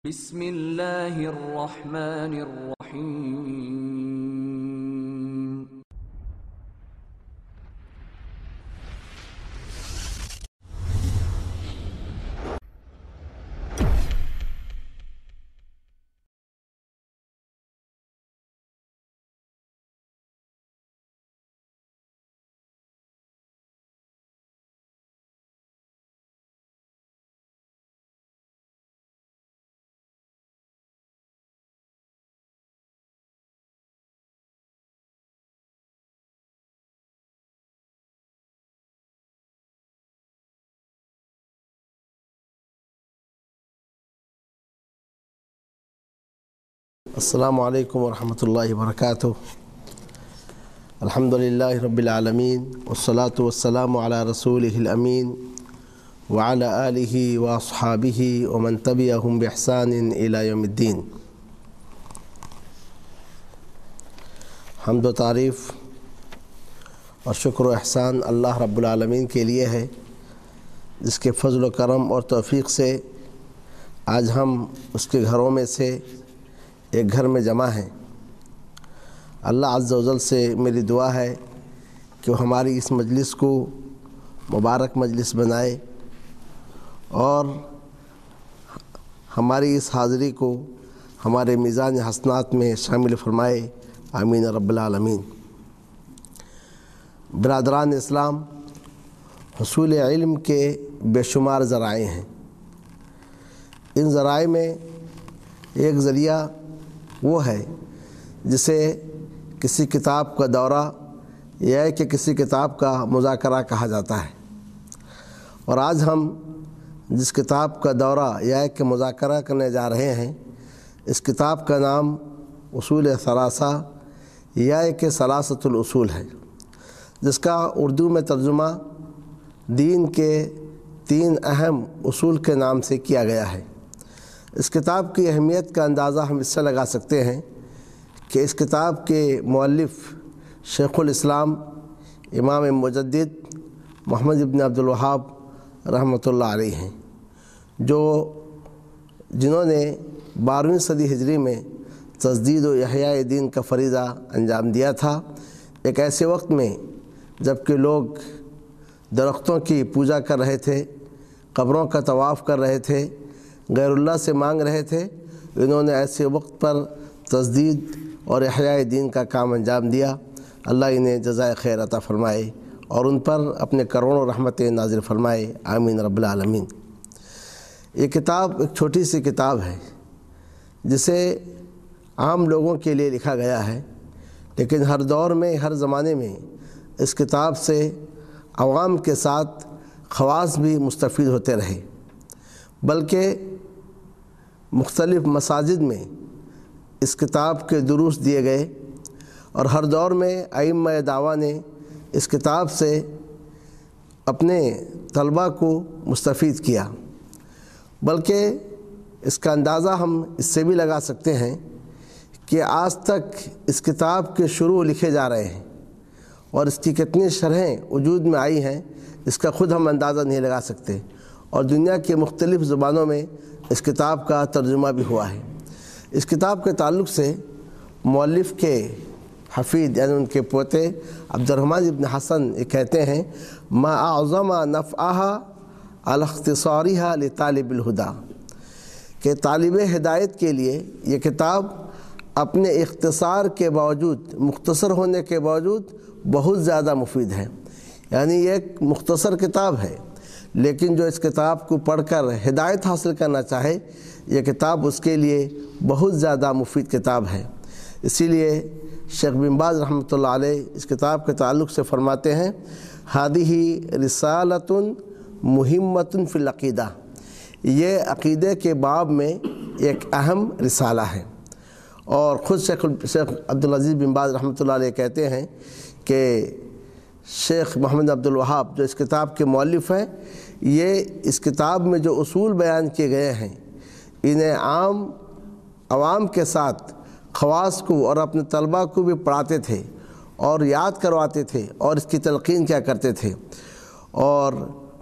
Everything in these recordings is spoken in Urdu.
بسم اللہ الرحمن الرحیم۔ السلام علیکم ورحمۃ اللہ وبرکاتہ۔ الحمد للہ رب العالمین والصلاة والسلام علی رسولہ الامین وعلی آلہ واصحابہ ومن تبعہم بإحسان الی یوم الدین۔ حمد و تعریف اور شکر و احسان اللہ رب العالمین کے لیے ہے، جس کے فضل و کرم اور توفیق سے آج ہم اس کے گھروں میں سے ایک گھر میں جمع ہیں۔ اللہ عز و جل سے میری دعا ہے کہ وہ ہماری اس مجلس کو مبارک مجلس بنائے اور ہماری اس حاضری کو ہمارے میزان حسنات میں شامل فرمائے، آمین رب العالمین۔ برادران اسلام، حصول علم کے بے شمار ذرائع ہیں۔ ان ذرائع میں ایک ذریعہ وہ ہے جسے کسی کتاب کا دورہ یا کہ کسی کتاب کا مذاکرہ کہا جاتا ہے، اور آج ہم جس کتاب کا دورہ یا کہ مذاکرہ کرنے جا رہے ہیں، اس کتاب کا نام اصول ثلاثہ یا کہ ثلاثۃ الاصول ہے، جس کا اردو میں ترجمہ دین کے 3 اہم اصول کے نام سے کیا گیا ہے۔ اس کتاب کی اہمیت کا اندازہ ہم اس سے لگا سکتے ہیں کہ اس کتاب کے مؤلف شیخ الاسلام امام مجدد محمد ابن عبد الوہاب رحمۃ اللہ علیہ ہیں، جنہوں نے 12ویں صدی ہجری میں تجدید و احیاء دین کا فریضہ انجام دیا تھا، ایک ایسے وقت میں جب کہ لوگ درختوں کی پوجا کر رہے تھے، قبروں کا طواف کر رہے تھے، غیر اللہ سے مانگ رہے تھے۔ انہوں نے ایسے وقت پر تجدید اور احیاء دین کا کام انجام دیا۔ اللہ انہیں جزائے خیر عطا فرمائے اور ان پر اپنے کروڑوں رحمتیں نازل فرمائے، آمین رب العالمین۔ یہ کتاب ایک چھوٹی سی کتاب ہے جسے عام لوگوں کے لیے لکھا گیا ہے، لیکن ہر دور میں، ہر زمانے میں اس کتاب سے عوام کے ساتھ خواص بھی مستفید ہوتے رہے، بلکہ مختلف مساجد میں اس کتاب کے دروس دیے گئے، اور ہر دور میں ائمہ دعویٰ نے اس کتاب سے اپنے طلباء کو مستفید کیا۔ بلکہ اس کا اندازہ ہم اس سے بھی لگا سکتے ہیں کہ آج تک اس کتاب کے شروع لکھے جا رہے ہیں، اور اس کی کتنی شرحیں وجود میں آئی ہیں اس کا خود ہم اندازہ نہیں لگا سکتے، اور دنیا کے مختلف زبانوں میں اس کتاب کا ترجمہ بھی ہوا ہے۔ اس کتاب کے تعلق سے مؤلف کے حفید یعنی ان کے پوتے عبد الرحمن ابن حسن یہ کہتے ہیں، ما اعظم نفعها على اختصارها لطالب الہدی، کہ طالب ہدایت کے لیے یہ کتاب اپنے اختصار کے باوجود، مختصر ہونے کے باوجود بہت زیادہ مفید ہے۔ یعنی یہ ایک مختصر کتاب ہے، لیکن جو اس کتاب کو پڑھ کر ہدایت حاصل کرنا چاہے، یہ کتاب اس کے لیے بہت زیادہ مفید کتاب ہے۔ اسی لیے شیخ بن باز رحمۃ اللہ علیہ اس کتاب کے تعلق سے فرماتے ہیں، ہذہ رسالۃ مہمۃ فی العقیدہ، یہ عقیدے کے باب میں ایک اہم رسالہ ہے۔ اور خود شیخ عبدالعزیز بن باز رحمۃ اللہ علیہ کہتے ہیں کہ شیخ محمد عبد الوہاب جو اس کتاب کے مؤلف ہیں، یہ اس کتاب میں جو اصول بیان کیے گئے ہیں انہیں عوام کے ساتھ خواص کو اور اپنے طلباء کو بھی پڑھاتے تھے اور یاد کرواتے تھے اور اس کی تلقین کیا کرتے تھے۔ اور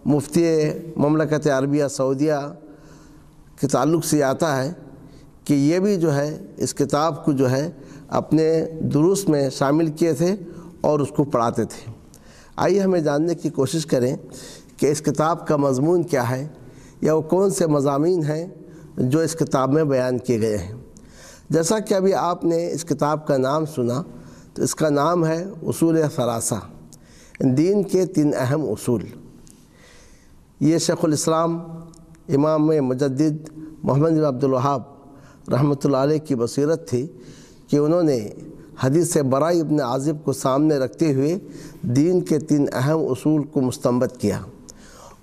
مفتی مملکت عربیہ سعودیہ کے تعلق سے آتا ہے کہ یہ بھی جو ہے اس کتاب کو جو ہے اپنے دروس میں شامل کیے تھے اور اس کو پڑھاتے تھے۔ آئیے ہمیں جاننے کی کوشش کریں کہ اس کتاب کا مضمون کیا ہے، یا وہ کون سے مضامین ہیں جو اس کتاب میں بیان کیے گئے ہیں۔ جیسا کہ ابھی آپ نے اس کتاب کا نام سنا، تو اس کا نام ہے اصول ثلاثہ، دین کے 3 اہم اصول۔ یہ شیخ الاسلام امام مجدد محمد بن عبد الوہاب رحمۃ اللہ علیہ کی بصیرت تھی کہ انہوں نے حدیث براء ابن عازب کو سامنے رکھتے ہوئے دین کے 3 اہم اصول کو مستنبط کیا،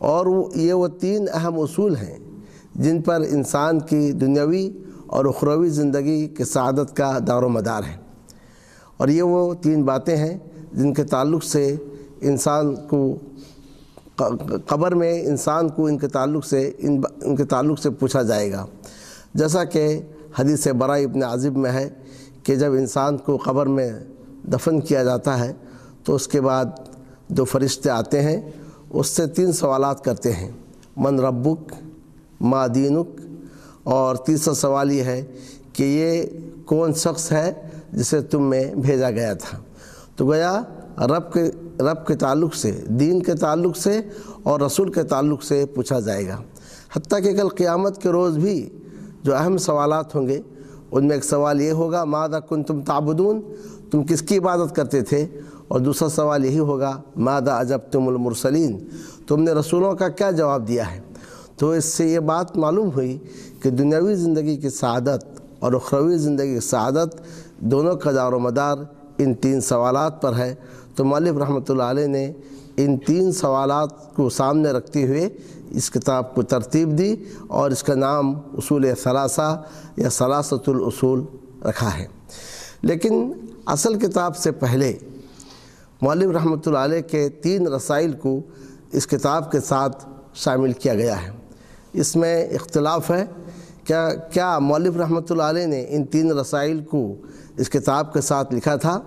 اور یہ وہ 3 اہم اصول ہیں جن پر انسان کی دنیاوی اور اخروی زندگی کی سعادت کا دار و مدار ہے، اور یہ وہ 3 باتیں ہیں جن کے تعلق سے انسان کو قبر میں انسان کو ان کے تعلق سے پوچھا جائے گا۔ جیسا کہ حدیث براء ابن عازب میں ہے کہ جب انسان کو قبر میں دفن کیا جاتا ہے تو اس کے بعد 2 فرشتے آتے ہیں، اس سے 3 سوالات کرتے ہیں، من ربک، ما دینک، اور تیسرا سوال یہ ہے کہ یہ کون شخص ہے جسے تم میں بھیجا گیا تھا۔ تو گویا رب کے تعلق سے، دین کے تعلق سے اور رسول کے تعلق سے پوچھا جائے گا۔ حتیٰ کہ کل قیامت کے روز بھی جو اہم سوالات ہوں گے ان میں ایک سوال یہ ہوگا، ماذا کنتم تعبدون، تم کس کی عبادت کرتے تھے، اور دوسرا سوال یہی ہوگا، ماذا اجبتم المرسلین، تم نے رسولوں کا کیا جواب دیا ہے۔ تو اس سے یہ بات معلوم ہوئی کہ دنیاوی زندگی کی سعادت اور اخروی زندگی کی سعادت دونوں کا دار و مدار ان 3 سوالات پر ہے۔ تو مؤلف رحمۃ اللہ علیہ نے ان 3 سوالات کو سامنے رکھتے ہوئے اس کتاب کو ترتیب دی، اور اس کا نام اصول ثلاثہ یا ثلاثۃ الاصول رکھا ہے۔ لیکن اصل کتاب سے پہلے مؤلف رحمۃ اللہ علیہ کے 3 رسائل کو اس کتاب کے ساتھ شامل کیا گیا ہے۔ اس میں اختلاف ہے کیا مؤلف رحمۃ اللہ علیہ نے ان 3 رسائل کو اس کتاب کے ساتھ لکھا تھا،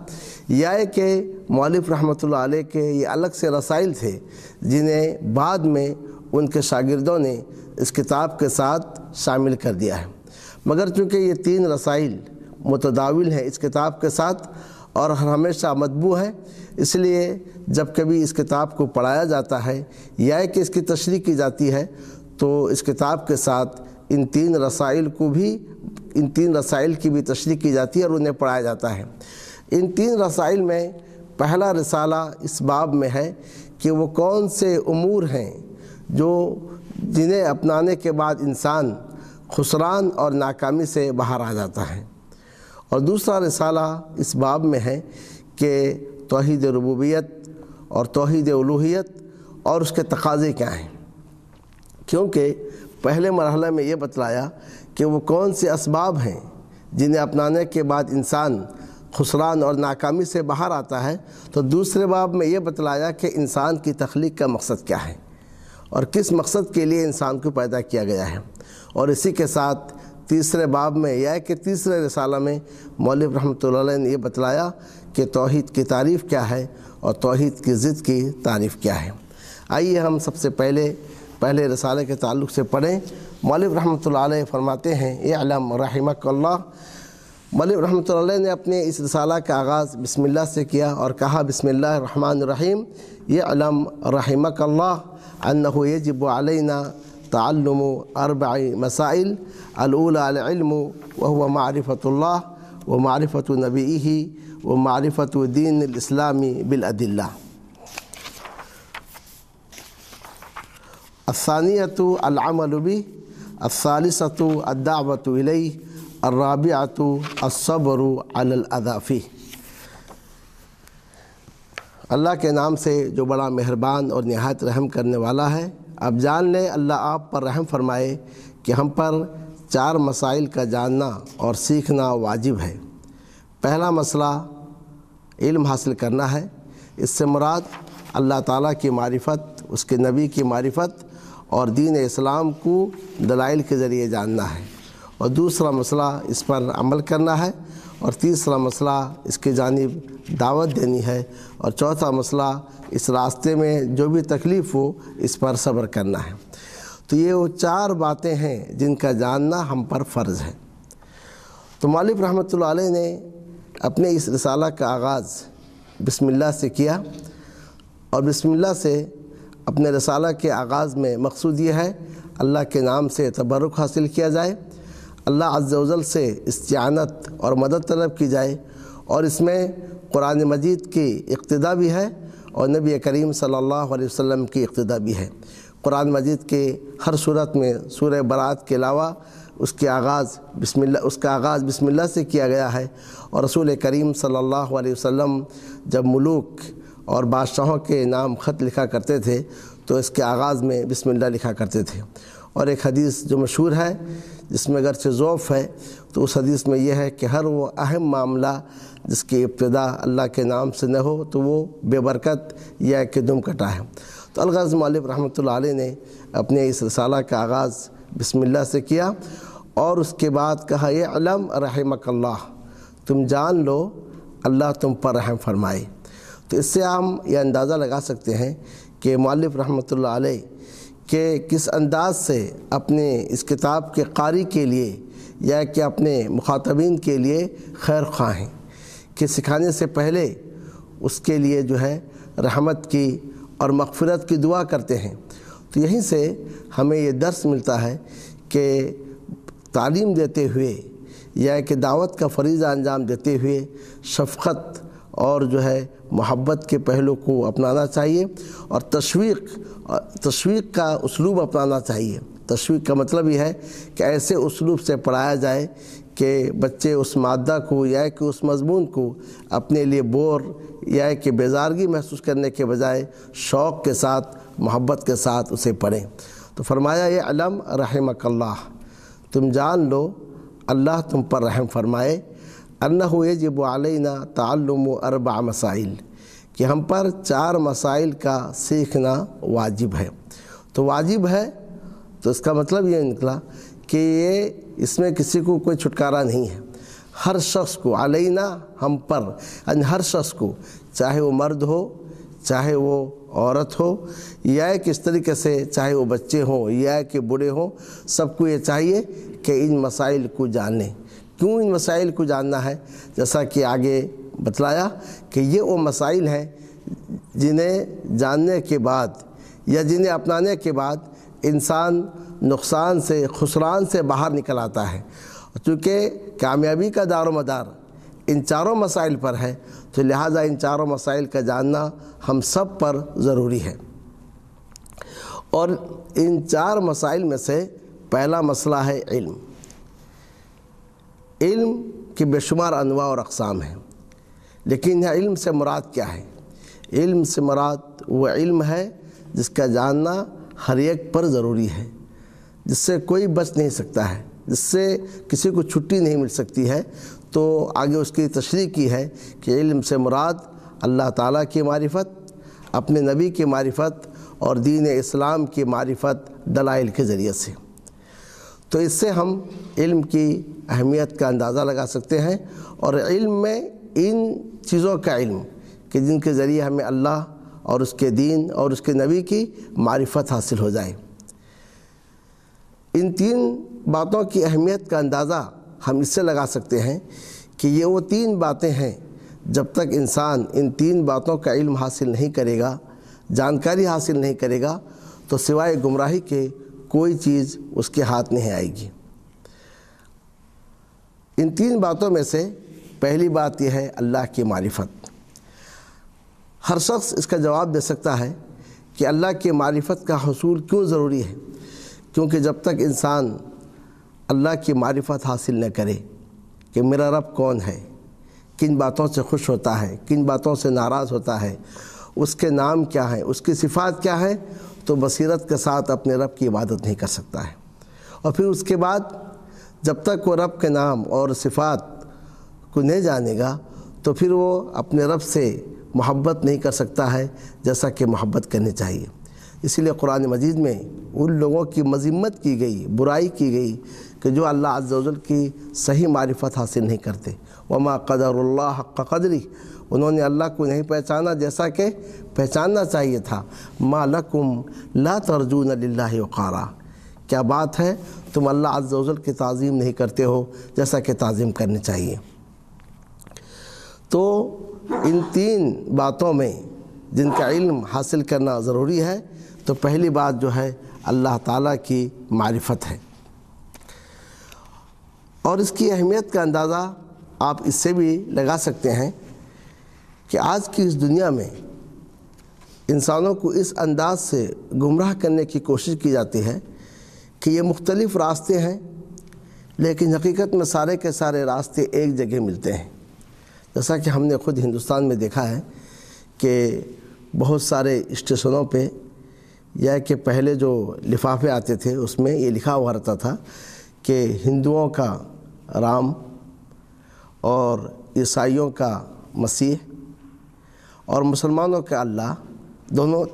یا کہ مؤلف رحمۃ اللہ علیہ کے یہ الگ سے رسائل تھے جنہیں بعد میں ان کے شاگردوں نے اس کتاب کے ساتھ شامل کر دیا ہے۔ مگر چونکہ یہ 3 رسائل متداول ہیں اس کتاب کے ساتھ اور ہمیشہ مطبوع ہے، اس لیے جب کبھی اس کتاب کو پڑھایا جاتا ہے یا کہ اس کی تشریح کی جاتی ہے تو اس کتاب کے ساتھ ان 3 رسائل کی بھی تشریح کی جاتی ہے اور انہیں پڑھایا جاتا ہے۔ ان 3 رسائل میں پہلا رسالہ اس باب میں ہے کہ وہ کون سے امور ہیں جنہیں اپنانے کے بعد انسان خسران اور ناکامی سے باہر آ جاتا ہے، اور دوسرا رسالہ اس باب میں ہے کہ توحید ربوبیت اور توحید الوہیت اور اس کے تقاضے کیا ہیں، کیونکہ پہلے مرحلے میں یہ بتلایا کہ وہ کون سے اسباب ہیں جنہیں اپنانے کے بعد انسان خسران اور ناکامی سے باہر آتا ہے، تو دوسرے باب میں یہ بتلایا کہ انسان کی تخلیق کا مقصد کیا ہے اور کس مقصد کے لیے انسان کو پیدا کیا گیا ہے، اور اسی کے ساتھ تیسرے باب میں یا کہ تیسرے رسالہ میں مؤلف رحمۃ اللہ علیہ نے یہ بتلایا کہ توحید کی تعریف کیا ہے اور توحید کی ضد کی تعریف کیا ہے۔ آئیے ہم سب سے پہلے رسالے کے تعلق سے پڑھیں۔ مؤلف رحمۃ اللہ علیہ فرماتے ہیں، اعلم رحمک اللہ، مؤلف رحمۃ اللہ علیہ نے اپنے اس رسالہ کا آغاز بسم اللہ سے کیا اور کہا، بسم اللہ الرحمن الرحیم، اعلم رحمک اللہ انہ یجب علینا تعلم 4 مسائل، الاولى العلم وهو معرفۃ اللہ ومعرفۃ نبیہ ومعرفۃ دین الاسلام بالادلہ۔ الثانیۃ العمل به، الثالثۃ الدعوۃ الیہ، الرابعۃ الصبر علی الاذی فیہ۔ اللہ کے نام سے جو بڑا مہربان اور نہایت رحم کرنے والا ہے۔ اب جان لیں اللہ آپ پر رحم فرمائے کہ ہم پر 4 مسائل کا جاننا اور سیکھنا واجب ہے۔ پہلا مسئلہ علم حاصل کرنا ہے، اس سے مراد اللہ تعالیٰ کی معرفت، اس کے نبی کی معرفت اور دین اسلام کو دلائل کے ذریعے جاننا ہے، اور دوسرا مسئلہ اس پر عمل کرنا ہے، اور تیسرا مسئلہ اس کی جانب دعوت دینی ہے، اور چوتھا مسئلہ اس راستے میں جو بھی تکلیف ہو اس پر صبر کرنا ہے۔ تو یہ وہ 4 باتیں ہیں جن کا جاننا ہم پر فرض ہے۔ تو مؤلف رحمۃ اللہ علیہ نے اپنے اس رسالہ کا آغاز بسم اللہ سے کیا، اور بسم اللہ سے اپنے رسالہ کے آغاز میں مقصود یہ ہے اللہ کے نام سے تبرک حاصل کیا جائے، اللہ عز و جل سے استعانت اور مدد طلب کی جائے، اور اس میں قرآن مجید کی اقتدا بھی ہے اور نبی کریم صلی اللہ علیہ وسلم کی اقتدا بھی ہے۔ قرآن مجید کے ہر صورت میں سورہ برات کے علاوہ اس کا آغاز بسم اللہ سے کیا گیا ہے، اور رسول کریم صلی اللہ علیہ وسلم جب ملوک اور بادشاہوں کے نام خط لکھا کرتے تھے تو اس کے آغاز میں بسم اللہ لکھا کرتے تھے۔ اور ایک حدیث جو مشہور ہے جس میں اگرچہ ضعف ہے، تو اس حدیث میں یہ ہے کہ ہر وہ اہم معاملہ جس کی ابتدا اللہ کے نام سے نہ ہو تو وہ بے برکت یا کہ دم کٹا ہے۔ تو الغرض مؤلف رحمۃ اللہ علیہ نے اپنے اس رسالہ کا آغاز بسم اللہ سے کیا، اور اس کے بعد کہا اعلم رحمک اللہ، تم جان لو اللہ تم پر رحم فرمائے۔ تو اس سے ہم یہ اندازہ لگا سکتے ہیں کہ مؤلف رحمۃ اللہ علیہ کہ کس انداز سے اپنے اس کتاب کے قاری کے لیے یا کہ اپنے مخاطبین کے لیے خیر خواہ ہیں، کہ سکھانے سے پہلے اس کے لیے جو ہے رحمت کی اور مغفرت کی دعا کرتے ہیں۔ تو یہیں سے ہمیں یہ درس ملتا ہے کہ تعلیم دیتے ہوئے یا کہ دعوت کا فریضہ انجام دیتے ہوئے شفقت اور جو ہے محبت کے پہلو کو اپنانا چاہیے، اور تشویق کا اسلوب اپنانا چاہیے۔ تشویق کا مطلب یہ ہے کہ ایسے اسلوب سے پڑھایا جائے کہ بچے اس مادہ کو یا کہ اس مضمون کو اپنے لیے بور یا کہ بیزارگی محسوس کرنے کے بجائے شوق کے ساتھ محبت کے ساتھ اسے پڑھیں۔ تو فرمایا اعلم رحمک اللہ، تم جان لو اللہ تم پر رحم فرمائے، انہ یجب علینا تعلم 4 مسائل، کہ ہم پر 4 مسائل کا سیکھنا واجب ہے۔ تو واجب ہے تو اس کا مطلب یہ نکلا کہ اس میں کسی کو کوئی چھٹکارا نہیں ہے، ہر شخص کو، علینا ہم پر، یعنی ہر شخص کو، چاہے وہ مرد ہو چاہے وہ عورت ہو یا کس طریقے سے، چاہے وہ بچے ہوں یا کہ بوڑھے ہوں، سب کو یہ چاہیے کہ ان مسائل کو جانیں۔ کیوں ان مسائل کو جاننا ہے؟ جیسا کہ آگے بتلایا کہ یہ وہ مسائل ہیں جنہیں جاننے کے بعد یا جنہیں اپنانے کے بعد انسان نقصان سے، خسران سے باہر نکل آتا ہے۔ چونکہ کامیابی کا دار و مدار ان 4 مسائل پر ہے، تو لہٰذا ان 4 مسائل کا جاننا ہم سب پر ضروری ہے۔ اور ان 4 مسائل میں سے پہلا مسئلہ ہے علم۔ علم کی بے شمار انواع اور اقسام ہیں، لیکن یہ علم سے مراد کیا ہے؟ علم سے مراد وہ علم ہے جس کا جاننا ہر ایک پر ضروری ہے، جس سے کوئی بچ نہیں سکتا ہے، جس سے کسی کو چھٹی نہیں مل سکتی ہے۔ تو آگے اس کی تشریح کی ہے کہ علم سے مراد اللہ تعالیٰ کی معرفت، اپنے نبی کی معرفت اور دین اسلام کی معرفت دلائل کے ذریعے سے۔ تو اس سے ہم علم کی اہمیت کا اندازہ لگا سکتے ہیں، اور علم میں ان چیزوں کا علم کہ جن کے ذریعے ہمیں اللہ اور اس کے دین اور اس کے نبی کی معرفت حاصل ہو جائے۔ ان 3 باتوں کی اہمیت کا اندازہ ہم اس سے لگا سکتے ہیں کہ یہ وہ 3 باتیں ہیں، جب تک انسان ان 3 باتوں کا علم حاصل نہیں کرے گا، جانکاری حاصل نہیں کرے گا، تو سوائے گمراہی کے کوئی چیز اس کے ہاتھ نہیں آئے گی۔ ان 3 باتوں میں سے پہلی بات یہ ہے اللہ کی معرفت۔ ہر شخص اس کا جواب دے سکتا ہے کہ اللہ کی معرفت کا حصول کیوں ضروری ہے، کیونکہ جب تک انسان اللہ کی معرفت حاصل نہ کرے کہ میرا رب کون ہے، کن باتوں سے خوش ہوتا ہے، کن باتوں سے ناراض ہوتا ہے، اس کے نام کیا ہیں، اس کی صفات کیا ہے، تو بصیرت کے ساتھ اپنے رب کی عبادت نہیں کر سکتا ہے۔ اور پھر اس کے بعد جب تک وہ رب کے نام اور صفات کو نہیں جانے گا تو پھر وہ اپنے رب سے محبت نہیں کر سکتا ہے جیسا کہ محبت کرنی چاہیے۔ اسی لیے قرآن مجید میں ان لوگوں کی مذمت کی گئی، برائی کی گئی کہ جو اللہ عز و جل کی صحیح معرفت حاصل نہیں کرتے۔ وما قدر اللہ حق قدری، انہوں نے اللہ کو نہیں پہچانا جیسا کہ پہچاننا چاہیے تھا۔ ما لکم لا ترجون للہ وقارا، کیا بات ہے تم اللہ عز و جل کی تعظیم نہیں کرتے ہو جیسا کہ تعظیم کرنی چاہیے۔ تو ان تین باتوں میں جن کا علم حاصل کرنا ضروری ہے، تو پہلی بات جو ہے اللہ تعالیٰ کی معرفت ہے، اور اس کی اہمیت کا اندازہ آپ اس سے بھی لگا سکتے ہیں کہ آج کی اس دنیا میں انسانوں کو اس انداز سے گمراہ کرنے کی کوشش کی جاتی ہے کہ یہ مختلف راستے ہیں، لیکن حقیقت میں سارے کے سارے راستے ایک جگہ ملتے ہیں۔ جیسا کہ ہم نے خود ہندوستان میں دیکھا ہے کہ بہت سارے اسٹیشنوں پہ یا کہ پہلے جو لفافے آتے تھے اس میں یہ لکھا ہوا رہتا تھا کہ ہندوؤں کا رام اور عیسائیوں کا مسیح اور مسلمانوں کا اللہ،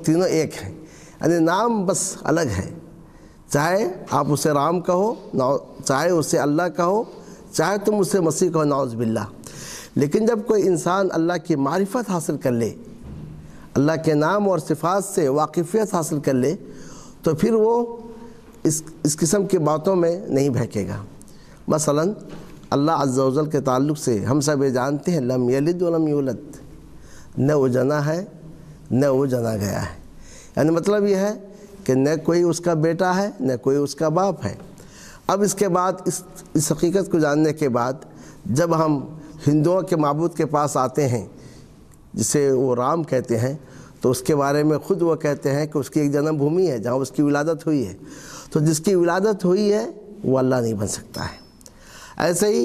تینوں ایک ہیں، یعنی نام بس الگ ہے، چاہے آپ اسے رام کہو، چاہے اسے اللہ کہو، چاہے تم اسے مسیح کہو، نعوذ باللہ۔ لیکن جب کوئی انسان اللہ کی معرفت حاصل کر لے، اللہ کے نام اور صفات سے واقفیت حاصل کر لے، تو پھر وہ اس قسم کی باتوں میں نہیں بہکے گا۔ مثلا اللہ عز و جل کے تعلق سے ہم سب یہ جانتے ہیں لم یلد ولم یولد، نہ وہ جنا ہے نہ وہ جنا گیا ہے، یعنی مطلب یہ ہے کہ نہ کوئی اس کا بیٹا ہے نہ کوئی اس کا باپ ہے۔ اب اس کے بعد اس حقیقت کو جاننے کے بعد جب ہم ہندوؤں کے معبود کے پاس آتے ہیں جسے وہ رام کہتے ہیں، تو اس کے بارے میں خود وہ کہتے ہیں کہ اس کی ایک جنم بھومی ہے جہاں اس کی ولادت ہوئی ہے، تو جس کی ولادت ہوئی ہے وہ اللہ نہیں بن سکتا ہے۔ ایسے ہی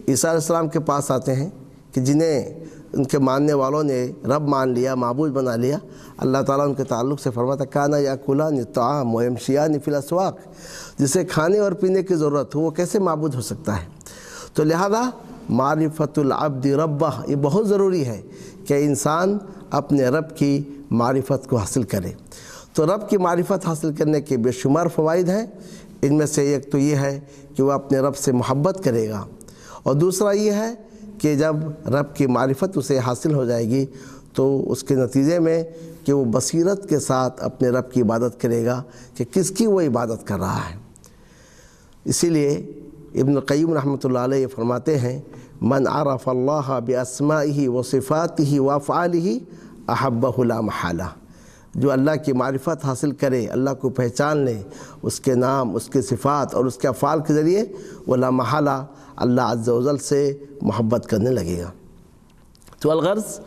عیسیٰ علیہ السلام کے پاس آتے ہیں کہ جنہیں ان کے ماننے والوں نے رب مان لیا، معبود بنا لیا، اللہ تعالیٰ ان کے تعلق سے فرماتا کانا یاکلان الطعام ویمشیان فی الاسواق، جسے کھانے اور پینے کی ضرورت ہو وہ کیسے معبود ہو سکتا ہے؟ تو لہذا معرفت العبد ربہ یہ بہت ضروری ہے کہ انسان اپنے رب کی معرفت کو حاصل کرے۔ تو رب کی معرفت حاصل کرنے کے بے شمار فوائد ہیں، ان میں سے ایک تو یہ ہے کہ وہ اپنے رب سے محبت کرے گا، اور دوسرا یہ ہے کہ جب رب کی معرفت اسے حاصل ہو جائے گی تو اس کے نتیجے میں کہ وہ بصیرت کے ساتھ اپنے رب کی عبادت کرے گا کہ کس کی وہ عبادت کر رہا ہے۔ اسی لیے ابن القیم رحمۃ اللہ علیہ فرماتے ہیں من عرف اللہ باسمائہ وصفاتہ وافعالہ احبہ لا محالہ، جو اللہ کی معرفت حاصل کرے، اللہ کو پہچان لے، اس کے نام، اس کے صفات اور اس کے افعال کے ذریعے وہ لا محالہ اللہ عز و جل سے محبت کرنے لگے گا۔ تو الغرض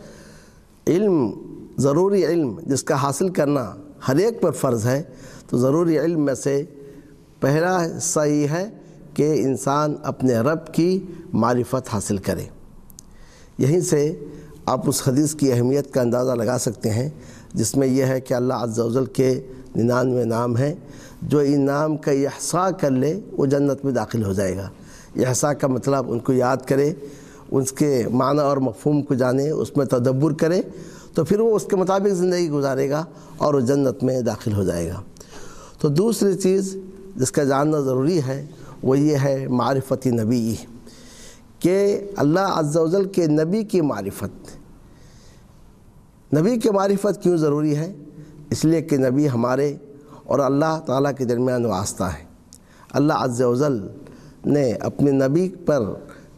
علم، ضروری علم جس کا حاصل کرنا ہر ایک پر فرض ہے، تو ضروری علم میں سے پہلا حصہ یہ ہے کہ انسان اپنے رب کی معرفت حاصل کرے۔ یہیں سے آپ اس حدیث کی اہمیت کا اندازہ لگا سکتے ہیں جس میں یہ ہے کہ اللہ عز و جل کے 99 نام ہیں، جو ان نام کا احصاء کر لے وہ جنت میں داخل ہو جائے گا۔ احصاء کا مطلب ان کو یاد کرے، اس کے معنی اور مفہوم کو جانے، اس میں تدبر کرے، تو پھر وہ اس کے مطابق زندگی گزارے گا اور وہ جنت میں داخل ہو جائے گا۔ تو دوسری چیز جس کا جاننا ضروری ہے وہ یہ ہے معرفت نبی، کہ اللہ عز و جل کے نبی کی معرفت۔ نبی کی معرفت کیوں ضروری ہے؟ اس لیے کہ نبی ہمارے اور اللہ تعالیٰ کے درمیان واسطہ ہے۔ اللہ عز و جل نے اپنے نبی پر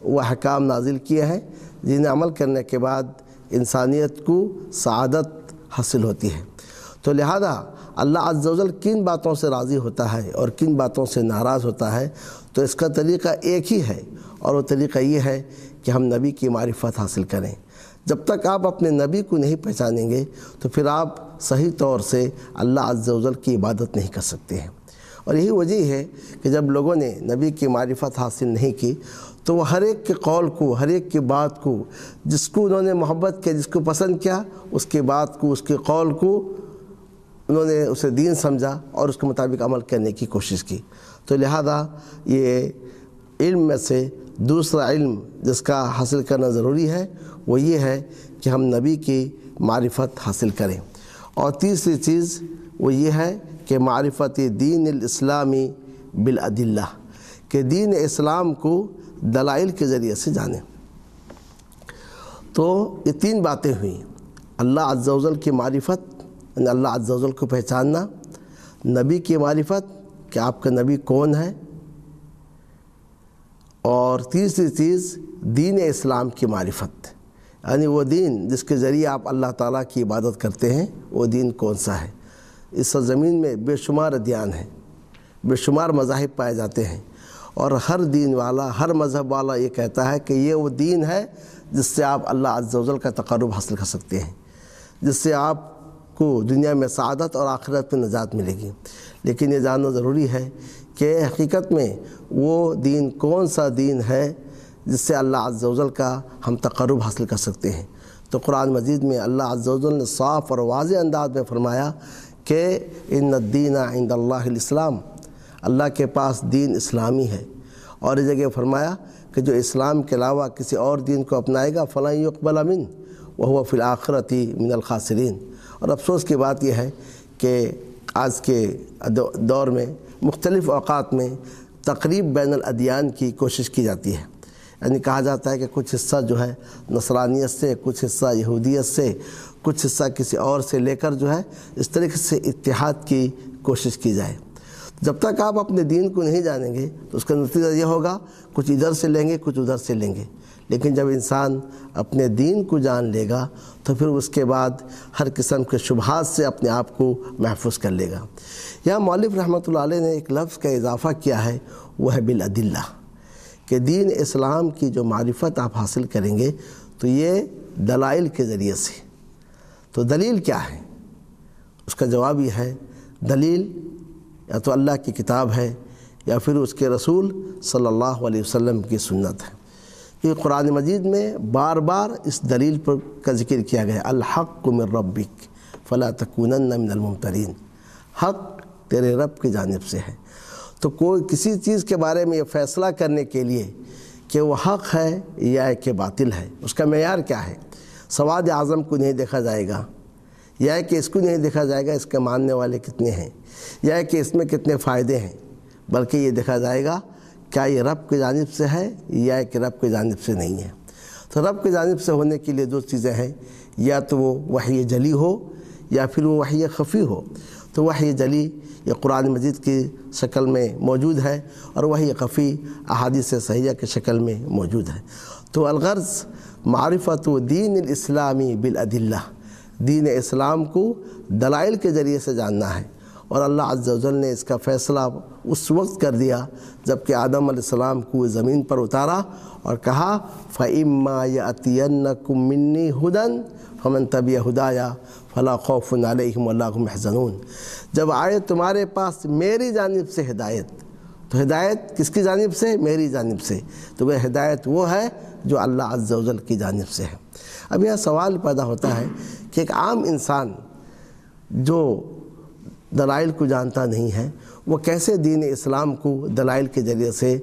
وہ احکام نازل کیے ہیں جنہیں عمل کرنے کے بعد انسانیت کو سعادت حاصل ہوتی ہے۔ تو لہذا اللہ عز و جل کن باتوں سے راضی ہوتا ہے اور کن باتوں سے ناراض ہوتا ہے، تو اس کا طریقہ ایک ہی ہے، اور وہ طریقہ یہ ہے کہ ہم نبی کی معرفت حاصل کریں۔ جب تک آپ اپنے نبی کو نہیں پہچانیں گے تو پھر آپ صحیح طور سے اللہ عز و جل کی عبادت نہیں کر سکتے ہیں۔ اور یہی وجہ ہے کہ جب لوگوں نے نبی کی معرفت حاصل نہیں کی تو وہ ہر ایک کے قول کو، ہر ایک کی بات کو، جس کو انہوں نے محبت کیا، جس کو پسند کیا، اس کی بات کو، اس کے قول کو انہوں نے اسے دین سمجھا اور اس کے مطابق عمل کرنے کی کوشش کی۔ تو لہذا یہ علم میں سے دوسرا علم جس کا حاصل کرنا ضروری ہے وہ یہ ہے کہ ہم نبی کی معرفت حاصل کریں۔ اور تیسری چیز وہ یہ ہے کہ معرفت دین الاسلامی بالادلہ، کہ دین اسلام کو دلائل کے ذریعے سے جانیں۔ تو یہ تین باتیں ہوئیں، اللہ عز و جل کی معرفت، اللہ عز و جل کو پہچاننا، نبی کی معرفت کہ آپ کا نبی کون ہے، اور تیسری چیز دین اسلام کی معرفت، یعنی وہ دین جس کے ذریعے آپ اللہ تعالیٰ کی عبادت کرتے ہیں وہ دین کون سا ہے۔ اس سرزمین میں بے شمار ادیان ہیں، بے شمار مذاہب پائے جاتے ہیں، اور ہر دین والا، ہر مذہب والا یہ کہتا ہے کہ یہ وہ دین ہے جس سے آپ اللہ عز و جل کا تقرب حاصل کر سکتے ہیں، جس سے آپ کو دنیا میں سعادت اور آخرت میں نجات ملے گی۔ لیکن یہ جاننا ضروری ہے کہ حقیقت میں وہ دین کون سا دین ہے جس سے اللہ عز و جل کا ہم تقرب حاصل کر سکتے ہیں۔ تو قرآن مجید میں اللہ عز و جل نے صاف اور واضح انداز میں فرمایا کہ ان الدین عند اللہ الاسلام، اللہ کے پاس دین اسلامی ہے، اور اس جگہ فرمایا کہ جو اسلام کے علاوہ کسی اور دین کو اپنائے گا فلن یقبل منہ وہو فی الآخرۃ من الخاسرین۔ اور افسوس کی بات یہ ہے کہ آج کے دور میں مختلف اوقات میں تقریب بین الادیان کی کوشش کی جاتی ہے، یعنی کہا جاتا ہے کہ کچھ حصہ جو ہے نصرانیت سے، کچھ حصہ یہودیت سے، کچھ حصہ کسی اور سے لے کر جو ہے اس طریقے سے اتحاد کی کوشش کی جائے۔ جب تک آپ اپنے دین کو نہیں جانیں گے تو اس کا نتیجہ یہ ہوگا کچھ ادھر سے لیں گے، کچھ ادھر سے لیں گے۔ لیکن جب انسان اپنے دین کو جان لے گا تو پھر اس کے بعد ہر قسم کے شبہات سے اپنے آپ کو محفوظ کر لے گا۔ یہاں مؤلف رحمۃ اللہ علیہ نے ایک لفظ کا اضافہ کیا ہے، وہ ہے بالادلہ، کہ دین اسلام کی جو معرفت آپ حاصل کریں گے تو یہ دلائل کے ذریعے سے۔ تو دلیل کیا ہے؟ اس کا جواب یہ ہے، دلیل یا تو اللہ کی کتاب ہے یا پھر اس کے رسول صلی اللہ علیہ وسلم کی سنت ہے۔ کہ قرآن مجید میں بار بار اس دلیل پر کا ذکر کیا گیا، الحق من ربک فلا تکونن من الممترین، حق تیرے رب کی جانب سے ہے۔ تو کوئی کسی چیز کے بارے میں یہ فیصلہ کرنے کے لیے کہ وہ حق ہے یا کہ باطل ہے، اس کا معیار کیا ہے؟ سواد اعظم کو نہیں دیکھا جائے گا، یا کہ اس کو نہیں دیکھا جائے گا اس کے ماننے والے کتنے ہیں، یا کہ اس میں کتنے فائدے ہیں، بلکہ یہ دیکھا جائے گا کیا یہ رب کی جانب سے ہے یا کہ رب کی جانب سے نہیں ہے۔ تو رب کی جانب سے ہونے کے لیے دو چیزیں ہیں، یا تو وہ وحی جلی ہو یا پھر وہ وحی خفی ہو۔ تو وحی جلی یہ قرآن مجید کی شکل میں موجود ہے، اور وحی خفی احادیث صحیحہ کی شکل میں موجود ہے۔ تو الغرض معرفت دین الاسلامی بالادلہ، دین اسلام کو دلائل کے ذریعے سے جاننا ہے، اور اللہ عز و جل نے اس کا فیصلہ اس وقت کر دیا جب کہ آدم علیہ السلام کو زمین پر اتارا اور کہا فَإِمَّا يَأْتِيَنَّكُم مِّنِّي هُدًى فَمَن تَبِعَ هُدَايَ فَلَا خَوْفٌ عَلَيْهِمْ وَلَا هُمْ يَحْزَنُونَ۔ جب آئے تمہارے پاس میری جانب سے ہدایت، تو ہدایت کس کی جانب سے؟ میری جانب سے۔ تو وہ ہدایت وہ ہے جو اللہ عز و جل کی جانب سے ہے۔ اب یہ سوال پیدا ہوتا ہے کہ ایک عام انسان جو دلائل کو جانتا نہیں ہے وہ کیسے دین اسلام کو دلائل کے ذریعے سے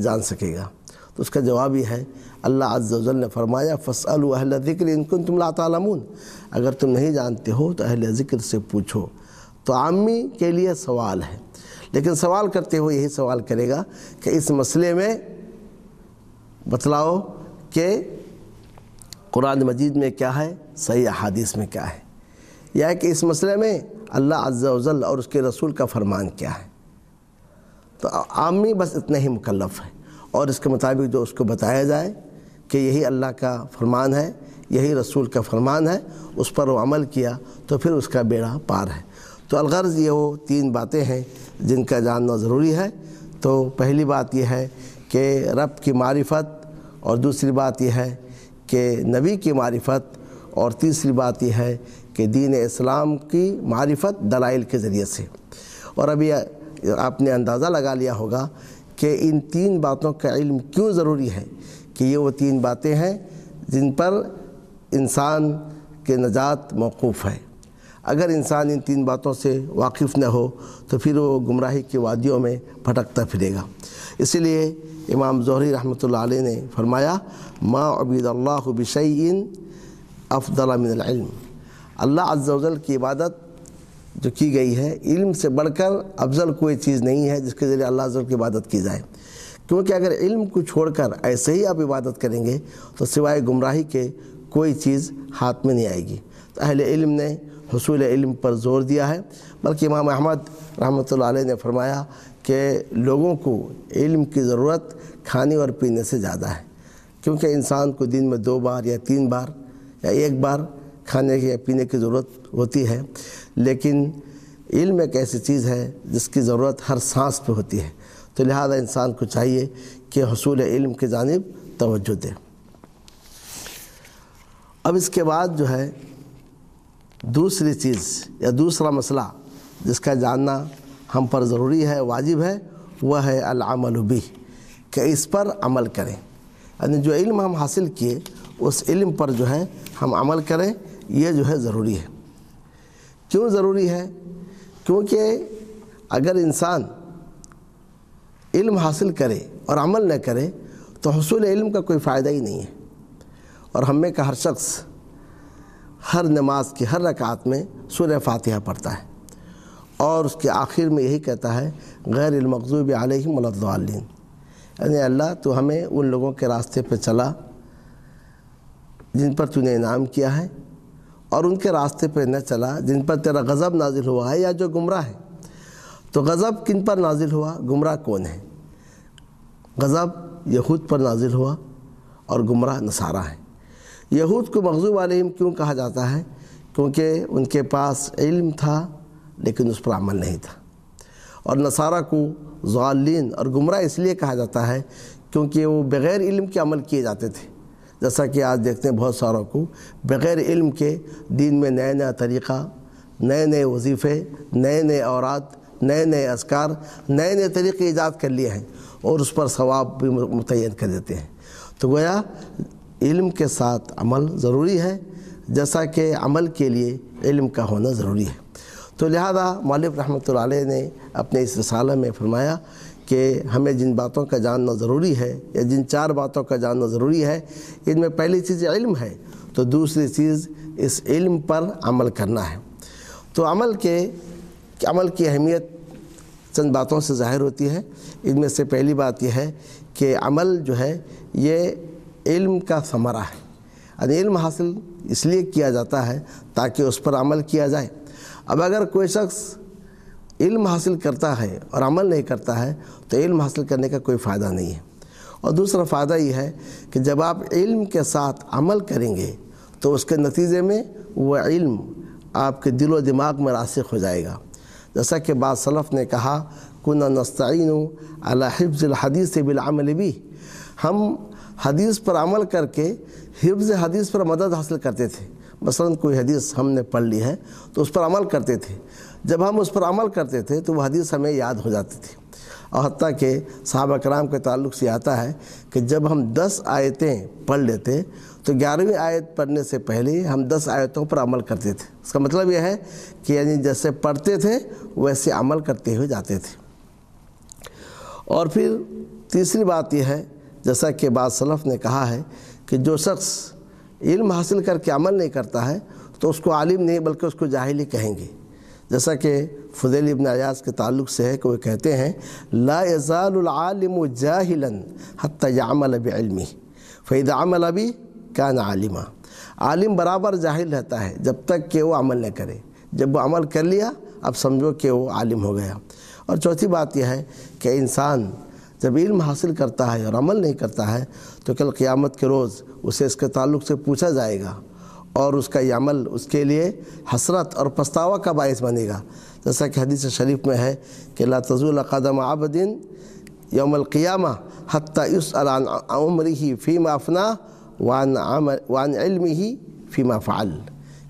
جان سکے گا؟ تو اس کا جواب یہ ہے، اللہ عز و جل نے فرمایا فَاسْأَلُوا أَهْلَ الذِّكْرِ إِن كُنتُمْ لَا تَعْلَمُونَ، اگر تم نہیں جانتے ہو تو اہل ذکر سے پوچھو۔ تو عامی کے لیے سوال ہے، لیکن سوال کرتے ہوئے یہی سوال کرے گا کہ اس مسئلے میں بتلاؤ کہ قرآن مجید میں کیا ہے، صحیح احادیث میں کیا ہے، یا کہ اس مسئلے میں اللہ عز و جل اور اس کے رسول کا فرمان کیا ہے۔ تو عامی بس اتنا ہی مکلف ہے، اور اس کے مطابق جو اس کو بتایا جائے کہ یہی اللہ کا فرمان ہے، یہی رسول کا فرمان ہے، اس پر وہ عمل کیا تو پھر اس کا بیڑا پار ہے۔ تو الغرض یہ وہ تین باتیں ہیں جن کا جاننا ضروری ہے۔ تو پہلی بات یہ ہے کہ رب کی معرفت، اور دوسری بات یہ ہے کہ نبی کی معرفت، اور تیسری بات یہ ہے کہ دین اسلام کی معرفت دلائل کے ذریعے سے۔ اور ابھی آپ نے اندازہ لگا لیا ہوگا کہ ان تین باتوں کا علم کیوں ضروری ہے، کہ یہ وہ تین باتیں ہیں جن پر انسان کے نجات موقوف ہے۔ اگر انسان ان تین باتوں سے واقف نہ ہو تو پھر وہ گمراہی کی وادیوں میں بھٹکتا پھرے گا۔ اسی لیے امام زہری رحمۃ اللہ علیہ نے فرمایا ما عبد اللہ بشیء افضل من العلم، اللہ عز و جل کی عبادت جو کی گئی ہے علم سے بڑھ کر افضل کوئی چیز نہیں ہے جس کے ذریعے اللہ عز و جل کی عبادت کی جائے، کیونکہ اگر علم کو چھوڑ کر ایسے ہی آپ عبادت کریں گے تو سوائے گمراہی کے کوئی چیز ہاتھ میں نہیں آئے گی۔ تو اہل علم نے حصول علم پر زور دیا ہے، بلکہ امام احمد رحمۃ اللہ علیہ نے فرمایا کہ لوگوں کو علم کی ضرورت کھانے اور پینے سے زیادہ ہے، کیونکہ انسان کو دن میں 2 بار یا 3 بار یا 1 بار کھانے یا پینے کی ضرورت ہوتی ہے، لیکن علم ایک ایسی چیز ہے جس کی ضرورت ہر سانس پہ ہوتی ہے، تو لہذا انسان کو چاہیے کہ حصول علم کی جانب توجہ دے۔ اب اس کے بعد جو ہے دوسری چیز یا دوسرا مسئلہ جس کا جاننا ہم پر ضروری ہے، واجب ہے، وہ ہے العمل بہ، کہ اس پر عمل کریں، یعنی جو علم ہم حاصل کیے اس علم پر جو ہے ہم عمل کریں، یہ جو ہے ضروری ہے۔ کیوں ضروری ہے؟ کیونکہ اگر انسان علم حاصل کرے اور عمل نہ کرے تو حصول علم کا کوئی فائدہ ہی نہیں ہے۔ اور ہم میں کا ہر شخص ہر نماز کی ہر رکعت میں سورہ فاتحہ پڑھتا ہے اور اس کے آخر میں یہی کہتا ہے غیر المغضوب علیہم ولا الضالین، یعنی اللہ تو ہمیں ان لوگوں کے راستے پہ چلا جن پر تو نے انعام کیا ہے، اور ان کے راستے پہ نہ چلا جن پر تیرا غضب نازل ہوا ہے یا جو گمراہ ہے۔ تو غضب کن پر نازل ہوا؟ گمراہ کون ہے؟ غضب یہود پر نازل ہوا اور گمراہ نصارہ ہیں۔ یہود کو مغضوب علیہم کیوں کہا جاتا ہے؟ کیونکہ ان کے پاس علم تھا لیکن اس پر عمل نہیں تھا، اور نصارہ کو ضالین اور گمراہ اس لیے کہا جاتا ہے کیونکہ وہ بغیر علم کے عمل کیے جاتے تھے، جیسا کہ آج دیکھتے ہیں بہت ساروں کو بغیر علم کے دین میں نیا نیا طریقہ، نئے نئے وظیفے، نئے نئے اوراد، نئے نئے اذکار، نئے نئے طریقے ایجاد کر لیے ہیں اور اس پر ثواب بھی متعین کر دیتے ہیں۔ تو گویا علم کے ساتھ عمل ضروری ہے، جیسا کہ عمل کے لیے علم کا ہونا ضروری ہے۔ تو لہذا مؤلف رحمۃ اللہ علیہ نے اپنے اس رسالہ میں فرمایا کہ ہمیں جن باتوں کا جاننا ضروری ہے یا جن 4 باتوں کا جاننا ضروری ہے، ان میں پہلی چیز علم ہے، تو دوسری چیز اس علم پر عمل کرنا ہے۔ تو عمل کی اہمیت چند باتوں سے ظاہر ہوتی ہے۔ ان میں سے پہلی بات یہ ہے کہ عمل جو ہے یہ علم کا ثمرہ ہے، یعنی علم حاصل اس لیے کیا جاتا ہے تاکہ اس پر عمل کیا جائے۔ اب اگر کوئی شخص علم حاصل کرتا ہے اور عمل نہیں کرتا ہے تو علم حاصل کرنے کا کوئی فائدہ نہیں ہے۔ اور دوسرا فائدہ یہ ہے کہ جب آپ علم کے ساتھ عمل کریں گے تو اس کے نتیجے میں وہ علم آپ کے دل و دماغ میں راسخ ہو جائے گا، جیسا کہ بعض سلف نے کہا کنا نستعین علی حفظ الحدیث بالعمل بھی، ہم حدیث پر عمل کر کے حفظ حدیث پر مدد حاصل کرتے تھے۔ مثلا کوئی حدیث ہم نے پڑھ لی ہے تو اس پر عمل کرتے تھے، جب ہم اس پر عمل کرتے تھے تو وہ حدیث ہمیں یاد ہو جاتی تھی۔ اور حتیٰ کہ صحابہ کرام کے تعلق سے آتا ہے کہ جب ہم 10 آیتیں پڑھ لیتے تو 11ویں آیت پڑھنے سے پہلے ہم 10 آیتوں پر عمل کرتے تھے۔ اس کا مطلب یہ ہے کہ یعنی جیسے پڑھتے تھے ویسے عمل کرتے ہوئے جاتے تھے۔ اور پھر تیسری بات یہ ہے، جیسا کہ بعض سلف نے کہا ہے کہ جو شخص علم حاصل کر کے عمل نہیں کرتا ہے تو اس کو عالم نہیں بلکہ اس کو جاہل ہی کہیں گے، جیسا کہ فضیل ابن عیاض کے تعلق سے ہے کہ وہ کہتے ہیں لا یزال العالم جاہلا حتی یعمل بعلمہ فاذا عمل بھی کان عالما، عالم برابر جاہل رہتا ہے جب تک کہ وہ عمل نہ کرے، جب وہ عمل کر لیا اب سمجھو کہ وہ عالم ہو گیا۔ اور چوتھی بات یہ ہے کہ انسان جب علم حاصل کرتا ہے اور عمل نہیں کرتا ہے تو کل قیامت کے روز اسے اس کے تعلق سے پوچھا جائے گا، اور اس کا یہ عمل اس کے لیے حسرت اور پچھتاوا کا باعث بنے گا، جیسا کہ حدیث شریف میں ہے کہ لا تزول قدم عبد یوم القیامہ حتی یسأل عن عمرہ فیما افنا وعن علمہ فیما فعل،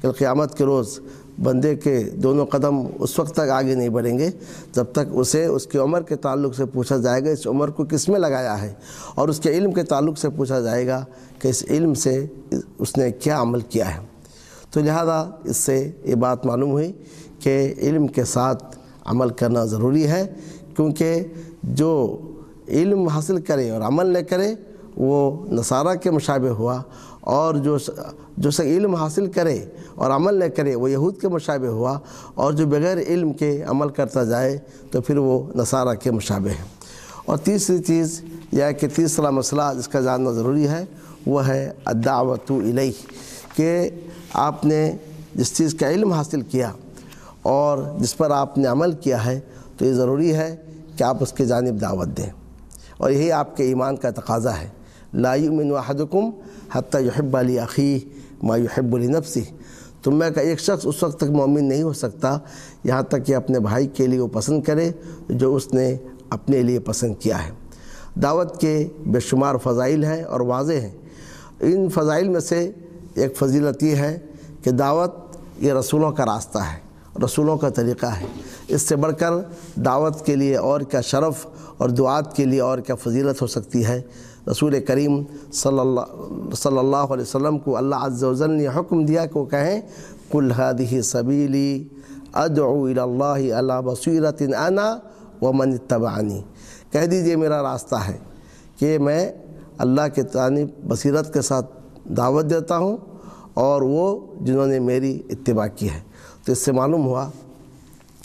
کل قیامت کے روز بندے کے دونوں قدم اس وقت تک آگے نہیں بڑھیں گے جب تک اسے اس کی عمر کے تعلق سے پوچھا جائے گا اس عمر کو کس میں لگایا ہے، اور اس کے علم کے تعلق سے پوچھا جائے گا کہ اس علم سے اس نے کیا عمل کیا ہے۔ تو لہذا اس سے یہ بات معلوم ہوئی کہ علم کے ساتھ عمل کرنا ضروری ہے، کیونکہ جو علم حاصل کرے اور عمل نہ کرے وہ نصارہ کے مشابہ ہوا، اور جو علم حاصل کرے اور عمل نہ کرے وہ یہود کے مشابہ ہوا، اور جو بغیر علم کے عمل کرتا جائے تو پھر وہ نصارہ کے مشابہ ہے۔ اور تیسری چیز یا کہ تیسرا مسئلہ جس کا جاننا ضروری ہے وہ ہے الدعوۃ الیہ، کہ آپ نے جس چیز کا علم حاصل کیا اور جس پر آپ نے عمل کیا ہے تو یہ ضروری ہے کہ آپ اس کی جانب دعوت دیں، اور یہی آپ کے ایمان کا تقاضا ہے۔ لا یؤمن احدکم حتی یحب لاخیہ ما یحب لنفسہ، تم میں کا ایک شخص اس وقت تک مومن نہیں ہو سکتا یہاں تک کہ اپنے بھائی کے لیے وہ پسند کرے جو اس نے اپنے لیے پسند کیا ہے۔ دعوت کے بے شمار فضائل ہیں اور واضح ہیں۔ ان فضائل میں سے ایک فضیلت یہ ہے کہ دعوت یہ رسولوں کا راستہ ہے، رسولوں کا طریقہ ہے۔ اس سے بڑھ کر دعوت کے لیے اور کیا شرف اور دعات کے لیے اور کیا فضیلت ہو سکتی ہے۔ رسول کریم صلی اللہ علیہ وسلم کو اللہ عز و جل نے حکم دیا کہ وہ کہیں قل هذه سبیلی ادعو الی اللہ علی بصیرۃ انا ومن اتبعنی، کہہ دیجئے میرا راستہ ہے کہ میں اللہ کے جانب بصیرت کے ساتھ دعوت دیتا ہوں اور وہ جنہوں نے میری اتباع کی ہے۔ تو اس سے معلوم ہوا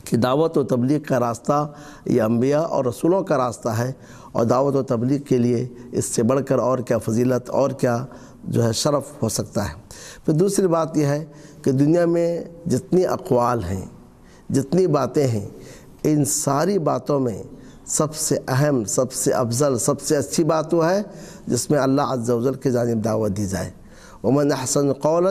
کہ دعوت و تبلیغ کا راستہ یہ انبیاء اور رسولوں کا راستہ ہے، اور دعوت و تبلیغ کے لیے اس سے بڑھ کر اور کیا فضیلت اور کیا جو ہے شرف ہو سکتا ہے۔ پھر دوسری بات یہ ہے کہ دنیا میں جتنی اقوال ہیں، جتنی باتیں ہیں، ان ساری باتوں میں سب سے اہم، سب سے افضل، سب سے اچھی بات وہ ہے جس میں اللہ عز و جل کی جانب دعوت دی جائے۔ ومن احسن قولا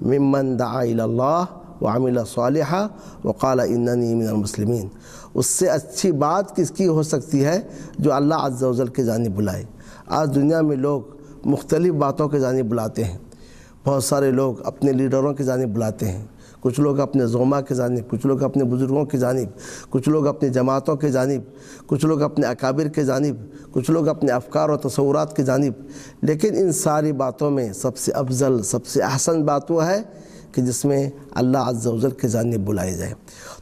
ممن دعا الی اللہ وعمل صالحا وقال اننی من المسلمین، اس سے اچھی بات کس کی ہو سکتی ہے جو اللہ عز و جل کی جانب بلائے۔ آج دنیا میں لوگ مختلف باتوں کی جانب بلاتے ہیں، بہت سارے لوگ اپنے لیڈروں کی جانب بلاتے ہیں، کچھ لوگ اپنے زعماء کی جانب، کچھ لوگ اپنے بزرگوں کی جانب، کچھ لوگ اپنی جماعتوں کی جانب، کچھ لوگ اپنے اکابر کی جانب، کچھ لوگ اپنے افکار و تصورات کی جانب۔ لیکن ان ساری باتوں میں سب سے افضل، سب سے احسن بات وہ ہے کہ جس میں اللہ عز و جل کی جانب بلائی جائے۔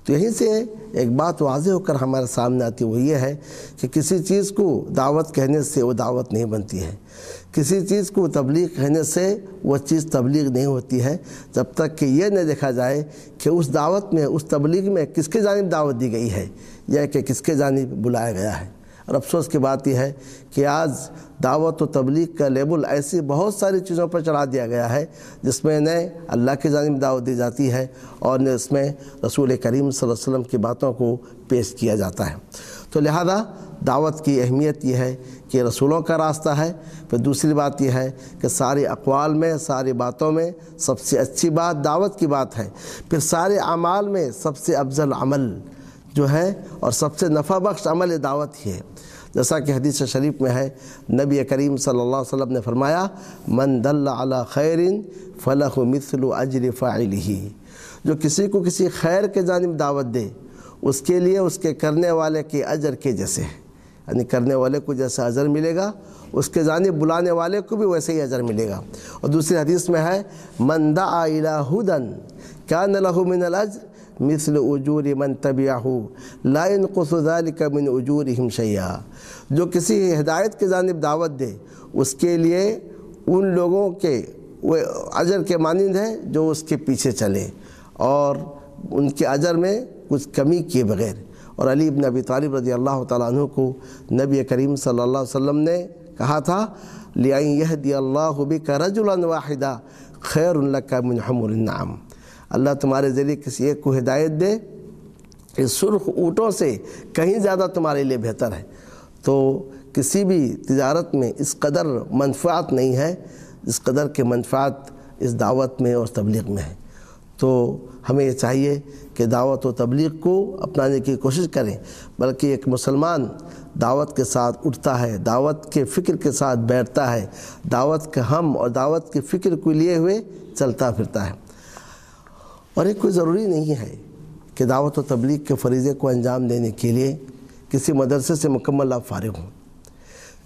تو یہیں سے ایک بات واضح ہو کر ہمارے سامنے آتی وہ یہ ہے کہ کسی چیز کو دعوت کہنے سے وہ دعوت نہیں بنتی ہے، کسی چیز کو تبلیغ کہنے سے وہ چیز تبلیغ نہیں ہوتی ہے جب تک کہ یہ نہ دیکھا جائے کہ اس دعوت میں، اس تبلیغ میں کس کی جانب دعوت دی گئی ہے یا کہ کس کے جانب بلایا گیا ہے۔ اور افسوس کی بات یہ ہے کہ آج دعوت و تبلیغ کا لیبل ایسی بہت ساری چیزوں پر چڑھا دیا گیا ہے جس میں نہ اللہ کی جانب دعوت دی جاتی ہے اور نہ اس میں رسول کریم صلی اللہ علیہ وسلم کی باتوں کو پیش کیا جاتا ہے۔ تو لہذا دعوت کی اہمیت یہ ہے کہ رسولوں کا راستہ ہے۔ پھر دوسری بات یہ ہے کہ سارے اقوال میں، ساری باتوں میں سب سے اچھی بات دعوت کی بات ہے۔ پھر سارے اعمال میں سب سے افضل عمل جو ہے اور سب سے نفع بخش عمل دعوت ہی ہے۔ جیسا کہ حدیث شریف میں ہے، نبی کریم صلی اللہ علیہ وسلم نے فرمایا من دل علی خیر فلہ مثل اجر فاعلہ، جو کسی کو کسی خیر کے جانب دعوت دے اس کے لیے اس کے کرنے والے کے اجر کے جیسے ہے، یعنی کرنے والے کو جیسا اجر ملے گا اس کے جانب بلانے والے کو بھی ویسے ہی اجر ملے گا۔ اور دوسری حدیث میں ہے من دعا الی ھدی کان لہ من الاجر مثل اجور من تبعہ لا ينقص ذلك من اجورهم شیئا، جو کسی ہدایت کی جانب دعوت دے اس کے لیے ان لوگوں کے وہ اجر کے مانند ہے جو اس کے پیچھے چلے اور ان کے اجر میں کچھ کمی کیے بغیر۔ اور علی بن ابی طالب رضی اللہ تعالیٰ عنہ کو نبی کریم صلی اللہ علیہ وسلم نے کہا تھا لِأَن يَهْدِيَ اللَّهُ بِكَ رَجُلًا وَاحِدًا خَيْرٌ لَكَ مِنْ حُمُرِ النَّعَمِ، اللہ تمہارے ذریعے کسی ایک کو ہدایت دے اس سرخ اونٹوں سے کہیں زیادہ تمہارے لیے بہتر ہے۔ تو کسی بھی تجارت میں اس قدر منفعت نہیں ہے جس قدر کے منفعت اس دعوت میں اور تبلیغ میں ہے۔ تو ہمیں یہ چاہیے کہ دعوت و تبلیغ کو اپنانے کی کوشش کریں، بلکہ ایک مسلمان دعوت کے ساتھ اٹھتا ہے، دعوت کے فکر کے ساتھ بیٹھتا ہے، دعوت کا ہم اور دعوت کے فکر کو لیے ہوئے چلتا پھرتا ہے۔ اور یہ کوئی ضروری نہیں ہے کہ دعوت و تبلیغ کے فریضے کو انجام دینے کے لیے کسی مدرسے سے مکمل آپ فارغ ہوں۔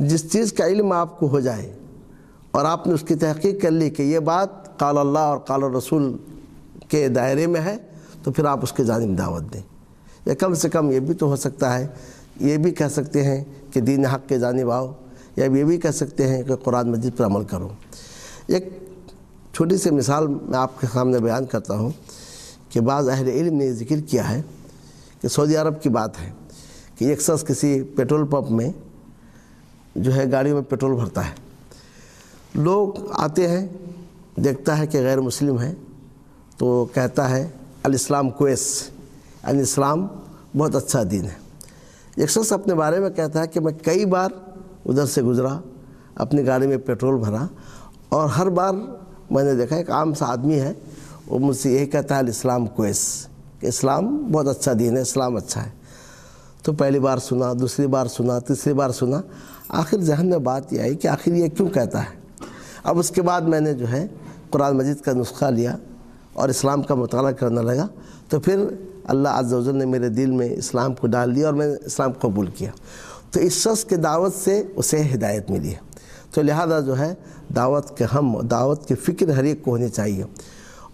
جس چیز کا علم آپ کو ہو جائے اور آپ نے اس کی تحقیق کر لی کہ یہ بات قال اللہ اور قال الرسول کے دائرے میں ہے تو پھر آپ اس کے جانب دعوت دیں، یا کم سے کم یہ بھی تو ہو سکتا ہے، یہ بھی کہہ سکتے ہیں کہ دین حق کے جانب آؤ، یا یہ بھی کہہ سکتے ہیں کہ قرآن مجید پر عمل کرو۔ ایک چھوٹی سی مثال میں آپ کے سامنے بیان کرتا ہوں کہ بعض اہل علم نے ذکر کیا ہے کہ سعودی عرب کی بات ہے کہ ایک شخص کسی پیٹرول پمپ میں جو ہے گاڑیوں میں پیٹرول بھرتا ہے، لوگ آتے ہیں، دیکھتا ہے کہ غیر مسلم ہیں تو کہتا ہے الاسلام کویس، یعنی اسلام بہت اچھا دین ہے۔ ایک شخص اپنے بارے میں کہتا ہے کہ میں کئی بار ادھر سے گزرا، اپنی گاڑی میں پیٹرول بھرا، اور ہر بار میں نے دیکھا ایک عام سا آدمی ہے، وہ مجھ سے یہی کہتا ہے الاسلام کویس، کہ اسلام بہت اچھا دین ہے، اسلام اچھا ہے۔ تو پہلی بار سنا، دوسری بار سنا، تیسری بار سنا، آخر ذہن میں بات یہ آئی کہ آخر یہ کیوں کہتا ہے۔ اب اس کے بعد میں نے جو ہے قرآن مجید کا نسخہ لیا اور اسلام کا مطالعہ کرنے لگا، تو پھر اللہ عز و جل نے میرے دل میں اسلام کو ڈال دیا اور میں نے اسلام قبول کیا۔ تو اس شخص کے دعوت سے اسے ہدایت ملی ہے۔ تو لہذا جو ہے دعوت کی فکر ہر ایک کو ہونی چاہیے،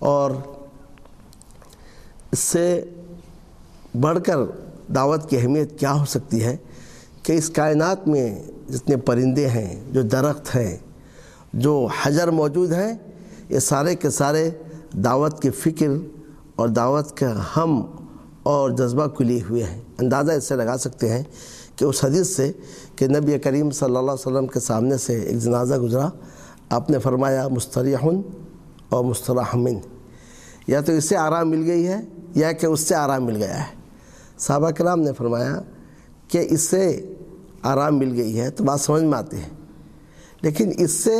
اور اس سے بڑھ کر دعوت کی اہمیت کیا ہو سکتی ہے کہ اس کائنات میں جتنے پرندے ہیں، جو درخت ہیں، جو حجر موجود ہیں، یہ سارے کے سارے دعوت کی فکر اور دعوت کا ہم اور جذبہ کو لیے ہوئے ہیں۔ اندازہ اس سے لگا سکتے ہیں کہ اس حدیث سے کہ نبی کریم صلی اللہ علیہ وسلم کے سامنے سے ایک جنازہ گزرا، آپ نے فرمایا مستریح اور مستراح من، یا تو اس سے آرام مل گئی ہے یا کہ اس سے آرام مل گیا ہے۔ صحابہ کرام نے فرمایا کہ اس سے آرام مل گئی ہے تو بات سمجھ میں آتی ہے، لیکن اس سے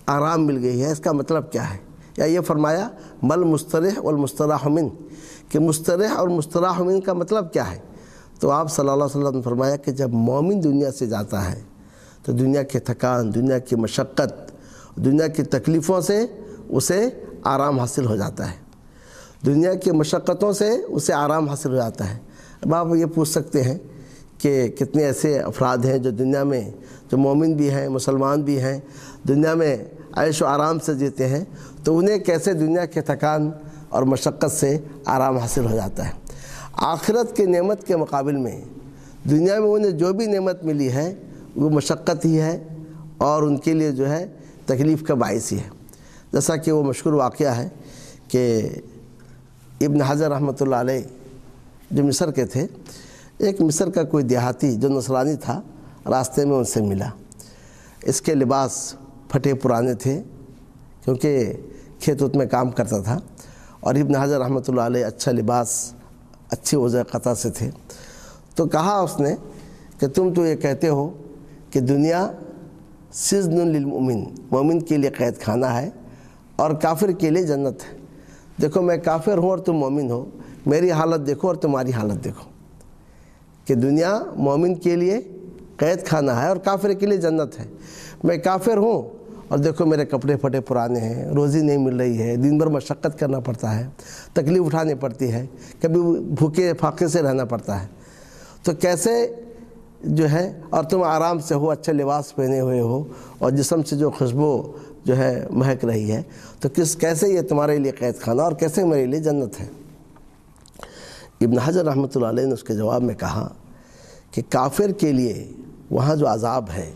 آرام مل گئی ہے اس کا مطلب کیا ہے؟ یا یہ فرمایا مل مسترح والمستراح من، کہ مسترح اور مستراح من کا مطلب کیا ہے؟ تو آپ صلی اللہ علیہ وسلم نے فرمایا کہ جب مومن دنیا سے جاتا ہے تو دنیا کی تھکان، دنیا کی مشقت، دنیا کی تکلیفوں سے اسے آرام حاصل ہو جاتا ہے، دنیا کی مشقتوں سے اسے آرام حاصل ہو جاتا ہے۔ اب آپ یہ پوچھ سکتے ہیں کہ کتنے ایسے افراد ہیں جو دنیا میں جو مومن بھی ہیں، مسلمان بھی ہیں، دنیا میں عیش و آرام سے جیتے ہیں، تو انہیں کیسے دنیا کے تھکان اور مشقت سے آرام حاصل ہو جاتا ہے؟ آخرت کے نعمت کے مقابل میں دنیا میں انہیں جو بھی نعمت ملی ہے وہ مشقت ہی ہے اور ان کے لیے جو ہے تکلیف کا باعث ہی ہے۔ جیسا کہ وہ مشہور واقعہ ہے کہ ابن حجر رحمۃ اللہ علیہ جو مصر کے تھے، ایک مصر کا کوئی دیہاتی جو نصرانی تھا راستے میں ان سے ملا۔ اس کے لباس پھٹے پرانے تھے کیونکہ کھیت وت میں کام کرتا تھا، اور ابن حجر رحمۃ اللہ علیہ اچھا لباس، اچھی وضع قطع سے تھے۔ تو کہا اس نے کہ تم تو یہ کہتے ہو کہ دنیا سجن للمؤمن، مومن کے لیے قید خانہ ہے اور کافر کے لیے جنت ہے۔ دیکھو میں کافر ہوں اور تم مومن ہو، میری حالت دیکھو اور تمہاری حالت دیکھو، کہ دنیا مومن کے لیے قید خانہ ہے اور کافر کے لیے جنت ہے۔ میں کافر ہوں اور دیکھو میرے کپڑے پھٹے پرانے ہیں، روزی نہیں مل رہی ہے، دن بھر مشقت کرنا پڑتا ہے، تکلیف اٹھانی پڑتی ہے، کبھی بھوکے پھاقے سے رہنا پڑتا ہے، تو کیسے جو ہے، اور تم آرام سے ہو، اچھے لباس پہنے ہوئے ہو اور جسم سے جو خوشبو جو ہے مہک رہی ہے، تو کیسے یہ تمہارے لیے قید خانہ اور کیسے میرے لیے جنت ہے؟ ابن حجر رحمۃ اللہ علیہ نے اس کے جواب میں کہا کہ کافر کے لیے وہاں جو عذاب ہے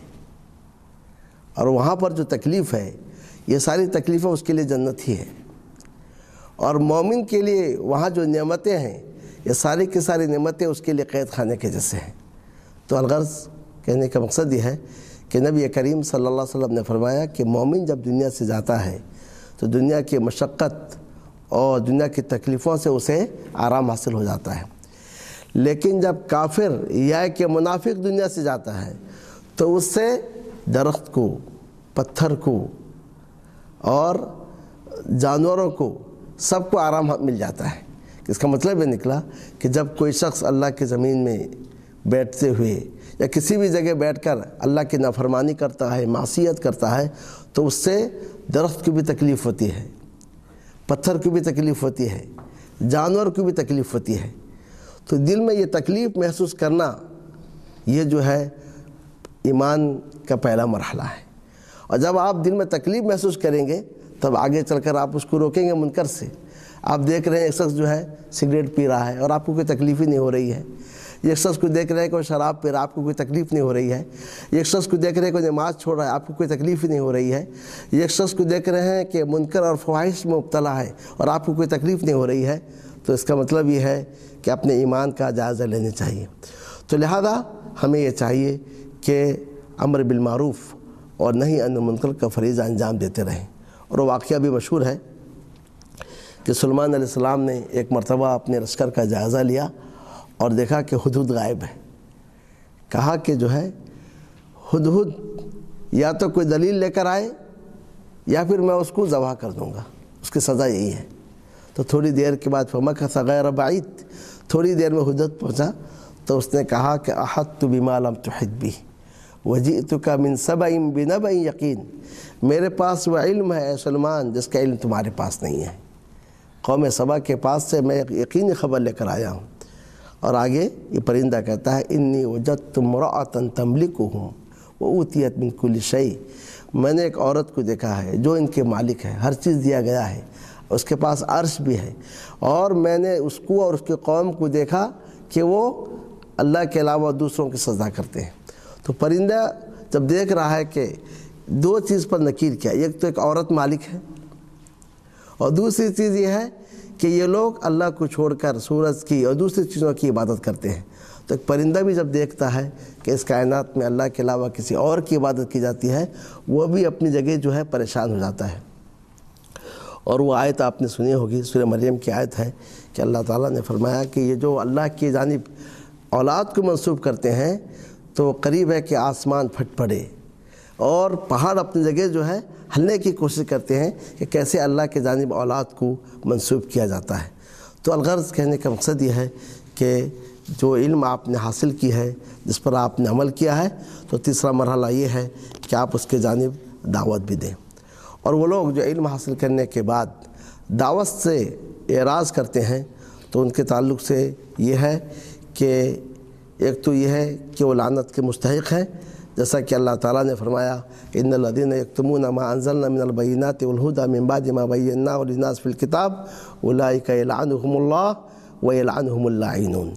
اور وہاں پر جو تکلیف ہے، یہ ساری تکلیفیں اس کے لیے جنت ہی ہے، اور مومن کے لیے وہاں جو نعمتیں ہیں، یہ ساری کی ساری نعمتیں اس کے لیے قید خانے کے جیسے ہیں۔ تو الغرض کہنے کا مقصد یہ ہے کہ نبی کریم صلی اللہ علیہ وسلم نے فرمایا کہ مومن جب دنیا سے جاتا ہے تو دنیا کی مشقت اور دنیا کی تکلیفوں سے اسے آرام حاصل ہو جاتا ہے، لیکن جب کافر یا کہ منافق دنیا سے جاتا ہے تو اس سے درخت کو، پتھر کو اور جانوروں کو، سب کو آرام مل جاتا ہے۔ اس کا مطلب یہ نکلا کہ جب کوئی شخص اللہ کی زمین میں بیٹھتے ہوئے یا کسی بھی جگہ بیٹھ کر اللہ کی نافرمانی کرتا ہے، معصیت کرتا ہے، تو اس سے درخت کو بھی تکلیف ہوتی ہے، پتھر کو بھی تکلیف ہوتی ہے، جانور کو بھی تکلیف ہوتی ہے۔ تو دل میں یہ تکلیف محسوس کرنا، یہ جو ہے ایمان کا پہلا مرحلہ ہے، اور جب آپ دل میں تکلیف محسوس کریں گے تب آگے چل کر آپ اس کو روکیں گے منکر سے۔ آپ دیکھ رہے ہیں ایک شخص جو ہے سگریٹ پی رہا ہے اور آپ کو کوئی تکلیف ہی نہیں ہو رہی ہے، ایک شخص کو دیکھ رہے ہیں کہ وہ شراب پی رہا ہے، آپ کو کوئی تکلیف نہیں ہو رہی ہے، ایک شخص کو دیکھ رہے ہیں کہ نماز چھوڑ رہا ہے، آپ کو کوئی تکلیف ہی نہیں ہو رہی ہے، ایک شخص کو دیکھ رہے ہیں کہ منکر اور فواحش میں مبتلا ہے اور آپ کو کوئی تکلیف نہیں ہو رہی ہے، تو اس کا مطلب یہ ہے کہ اپنے ایمان کا جائزہ لینا چاہیے۔ تو لہذا ہمیں یہ چاہیے کہ امر بالمعروف اور نہی عن المنکر کا فریضہ انجام دیتے رہیں۔ اور وہ واقعہ بھی مشہور ہے کہ سلیمان علیہ السلام نے ایک مرتبہ اپنے لشکر کا جائزہ لیا اور دیکھا کہ ہدہد غائب ہے. کہا کہ جو ہے ہدہد یا تو کوئی دلیل لے کر آئے یا پھر میں اس کو ذبح کر دوں گا، اس کی سزا یہی ہے. تو تھوڑی دیر کے بعد فمکث غیر بعید، تھوڑی دیر میں ہدہد پہنچا تو اس نے کہا کہ احطت بما لم تحط به وجئتک من سبأ بنبأ یقین، میرے پاس وہ علم ہے اے سلمان جس کا علم تمہارے پاس نہیں ہے. قوم سبا کے پاس سے میں یقینی خبر لے کر آیا ہوں. اور آگے یہ پرندہ کہتا ہے انی وجدت امرأۃ تملکہم وأوتیت من کل شیء، میں نے ایک عورت کو دیکھا ہے جو ان کے مالک ہے، ہر چیز دیا گیا ہے، اس کے پاس عرش بھی ہے. اور میں نے اس کو اور اس کی قوم کو دیکھا کہ وہ اللہ کے علاوہ دوسروں کی سجدہ کرتے ہیں. تو پرندہ جب دیکھ رہا ہے کہ دو چیز پر نکیر کیا، ایک تو ایک عورت مالک ہے اور دوسری چیز یہ ہے کہ یہ لوگ اللہ کو چھوڑ کر سورج کی اور دوسری چیزوں کی عبادت کرتے ہیں. تو ایک پرندہ بھی جب دیکھتا ہے کہ اس کائنات میں اللہ کے علاوہ کسی اور کی عبادت کی جاتی ہے، وہ بھی اپنی جگہ جو ہے پریشان ہو جاتا ہے. اور وہ آیت آپ نے سنی ہوگی، سورہ مریم کی آیت ہے کہ اللہ تعالیٰ نے فرمایا کہ یہ جو اللہ کی جانب اولاد کو منسوب کرتے ہیں تو قریب ہے کہ آسمان پھٹ پڑے اور پہاڑ اپنی جگہ جو ہے ہلنے کی کوشش کرتے ہیں کہ کیسے اللہ کے جانب اولاد کو منسوب کیا جاتا ہے. تو الغرض کہنے کا مقصد یہ ہے کہ جو علم آپ نے حاصل کی ہے، جس پر آپ نے عمل کیا ہے، تو تیسرا مرحلہ یہ ہے کہ آپ اس کے جانب دعوت بھی دیں. اور وہ لوگ جو علم حاصل کرنے کے بعد دعوت سے اعراض کرتے ہیں تو ان کے تعلق سے یہ ہے کہ ایک تو یہ ہے کہ وہ لعنت کے مستحق ہیں، جیسا کہ اللہ تعالیٰ نے فرمایا ان الذین یکتمون ما انزلنا من البینات والہدی من بعد ما بیناہ للناس فی الکتاب اولئک یلعنہم اللہ ویلعنہم اللاعنون،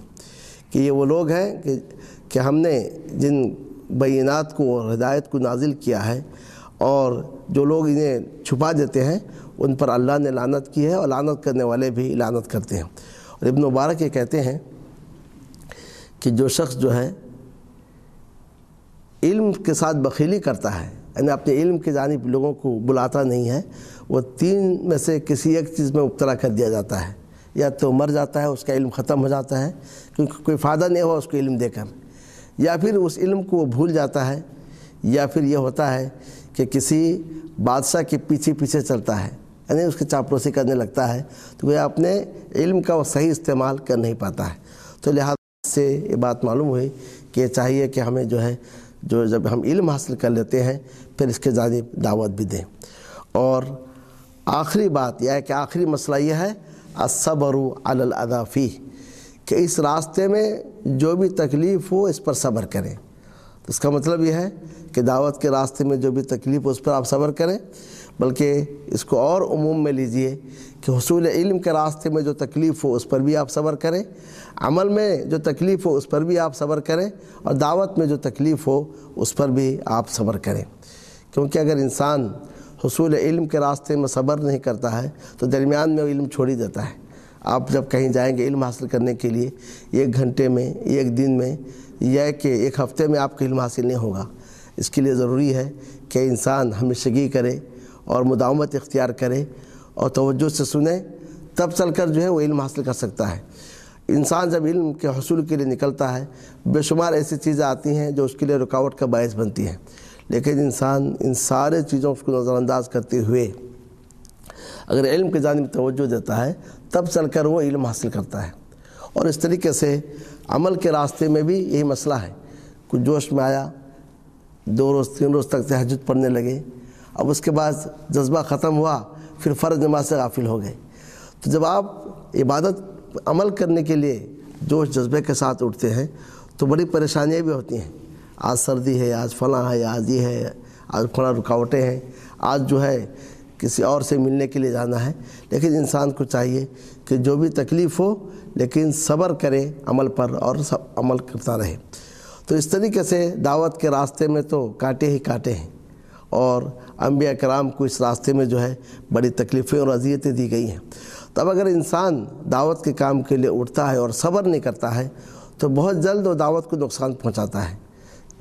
کہ یہ وہ لوگ ہیں کہ ہم نے جن بینات کو اور ہدایت کو نازل کیا ہے اور جو لوگ انہیں چھپا دیتے ہیں ان پر اللہ نے لعنت کی ہے اور لعنت کرنے والے بھی لعنت کرتے ہیں. اور ابن مبارک یہ کہتے ہیں کہ جو شخص جو ہے علم کے ساتھ بخیلی کرتا ہے، یعنی اپنے علم کی جانب لوگوں کو بلاتا نہیں ہے، وہ تین میں سے کسی ایک چیز میں مبتلا کر دیا جاتا ہے. یا تو مر جاتا ہے، اس کا علم ختم ہو جاتا ہے کیونکہ کوئی فائدہ نہیں ہوا اس کو علم دے کر، یا پھر اس علم کو وہ بھول جاتا ہے، یا پھر یہ ہوتا ہے کہ کسی بادشاہ کے پیچھے پیچھے چلتا ہے، یعنی اس کی چاپلوسی کرنے لگتا ہے، تو وہ اپنے علم کا وہ صحیح استعمال کر نہیں پاتا ہے. تو لہٰذا سے یہ بات معلوم ہوئی کہ چاہیے کہ ہمیں جو ہے جب ہم علم حاصل کر لیتے ہیں پھر اس کے جانب دعوت بھی دیں. اور آخری بات یہ ہے کہ آخری مسئلہ یہ ہے الصبر علی الاذی فیہ، کہ اس راستے میں جو بھی تکلیف ہو اس پر صبر کریں. تو اس کا مطلب یہ ہے کہ دعوت کے راستے میں جو بھی تکلیف ہو اس پر آپ صبر کریں، بلکہ اس کو اور عموم میں لیجئے کہ حصول علم کے راستے میں جو تکلیف ہو اس پر بھی آپ صبر کریں، عمل میں جو تکلیف ہو اس پر بھی آپ صبر کریں، اور دعوت میں جو تکلیف ہو اس پر بھی آپ صبر کریں. کیونکہ اگر انسان حصول علم کے راستے میں صبر نہیں کرتا ہے تو درمیان میں وہ علم چھوڑ ہی دیتا ہے. آپ جب کہیں جائیں گے علم حاصل کرنے کے لیے، 1 گھنٹے میں، 1 دن میں، یا کہ 1 ہفتے میں آپ کو علم حاصل نہیں ہوگا. اس کے لیے ضروری ہے کہ انسان ہمیشگی کرے اور مداومت اختیار کرے اور توجہ سے سنے، تب چل کر جو ہے وہ علم حاصل کر سکتا ہے. انسان جب علم کے حصول کے لیے نکلتا ہے بے شمار ایسی چیزیں آتی ہیں جو اس کے لیے رکاوٹ کا باعث بنتی ہیں، لیکن انسان ان سارے چیزوں کو نظر انداز کرتے ہوئے اگر علم کی جانب توجہ دیتا ہے تب چل کر وہ علم حاصل کرتا ہے. اور اس طریقے سے عمل کے راستے میں بھی یہی مسئلہ ہے. کچھ جوش میں آیا، 2 روز 3 روز تک تہجد پڑھنے لگے، اب اس کے بعد جذبہ ختم ہوا، پھر فرض نماز سے غافل ہو گئے. تو جب آپ عبادت عمل کرنے کے لیے جوش جذبے کے ساتھ اٹھتے ہیں تو بڑی پریشانیاں بھی ہوتی ہیں. آج سردی ہے، آج فلاں ہے، آج یہ ہے، آج فلاں رکاوٹیں ہیں، آج جو ہے کسی اور سے ملنے کے لیے جانا ہے. لیکن انسان کو چاہیے کہ جو بھی تکلیف ہو لیکن صبر کرے عمل پر اور عمل کرتا رہے. تو اس طریقے سے دعوت کے راستے میں تو کانٹے ہی کانٹے ہیں، اور انبیاء کرام کو اس راستے میں جو ہے بڑی تکلیفیں اور اذیتیں دی گئی ہیں. تب اگر انسان دعوت کے کام کے لیے اٹھتا ہے اور صبر نہیں کرتا ہے تو بہت جلد وہ دعوت کو نقصان پہنچاتا ہے.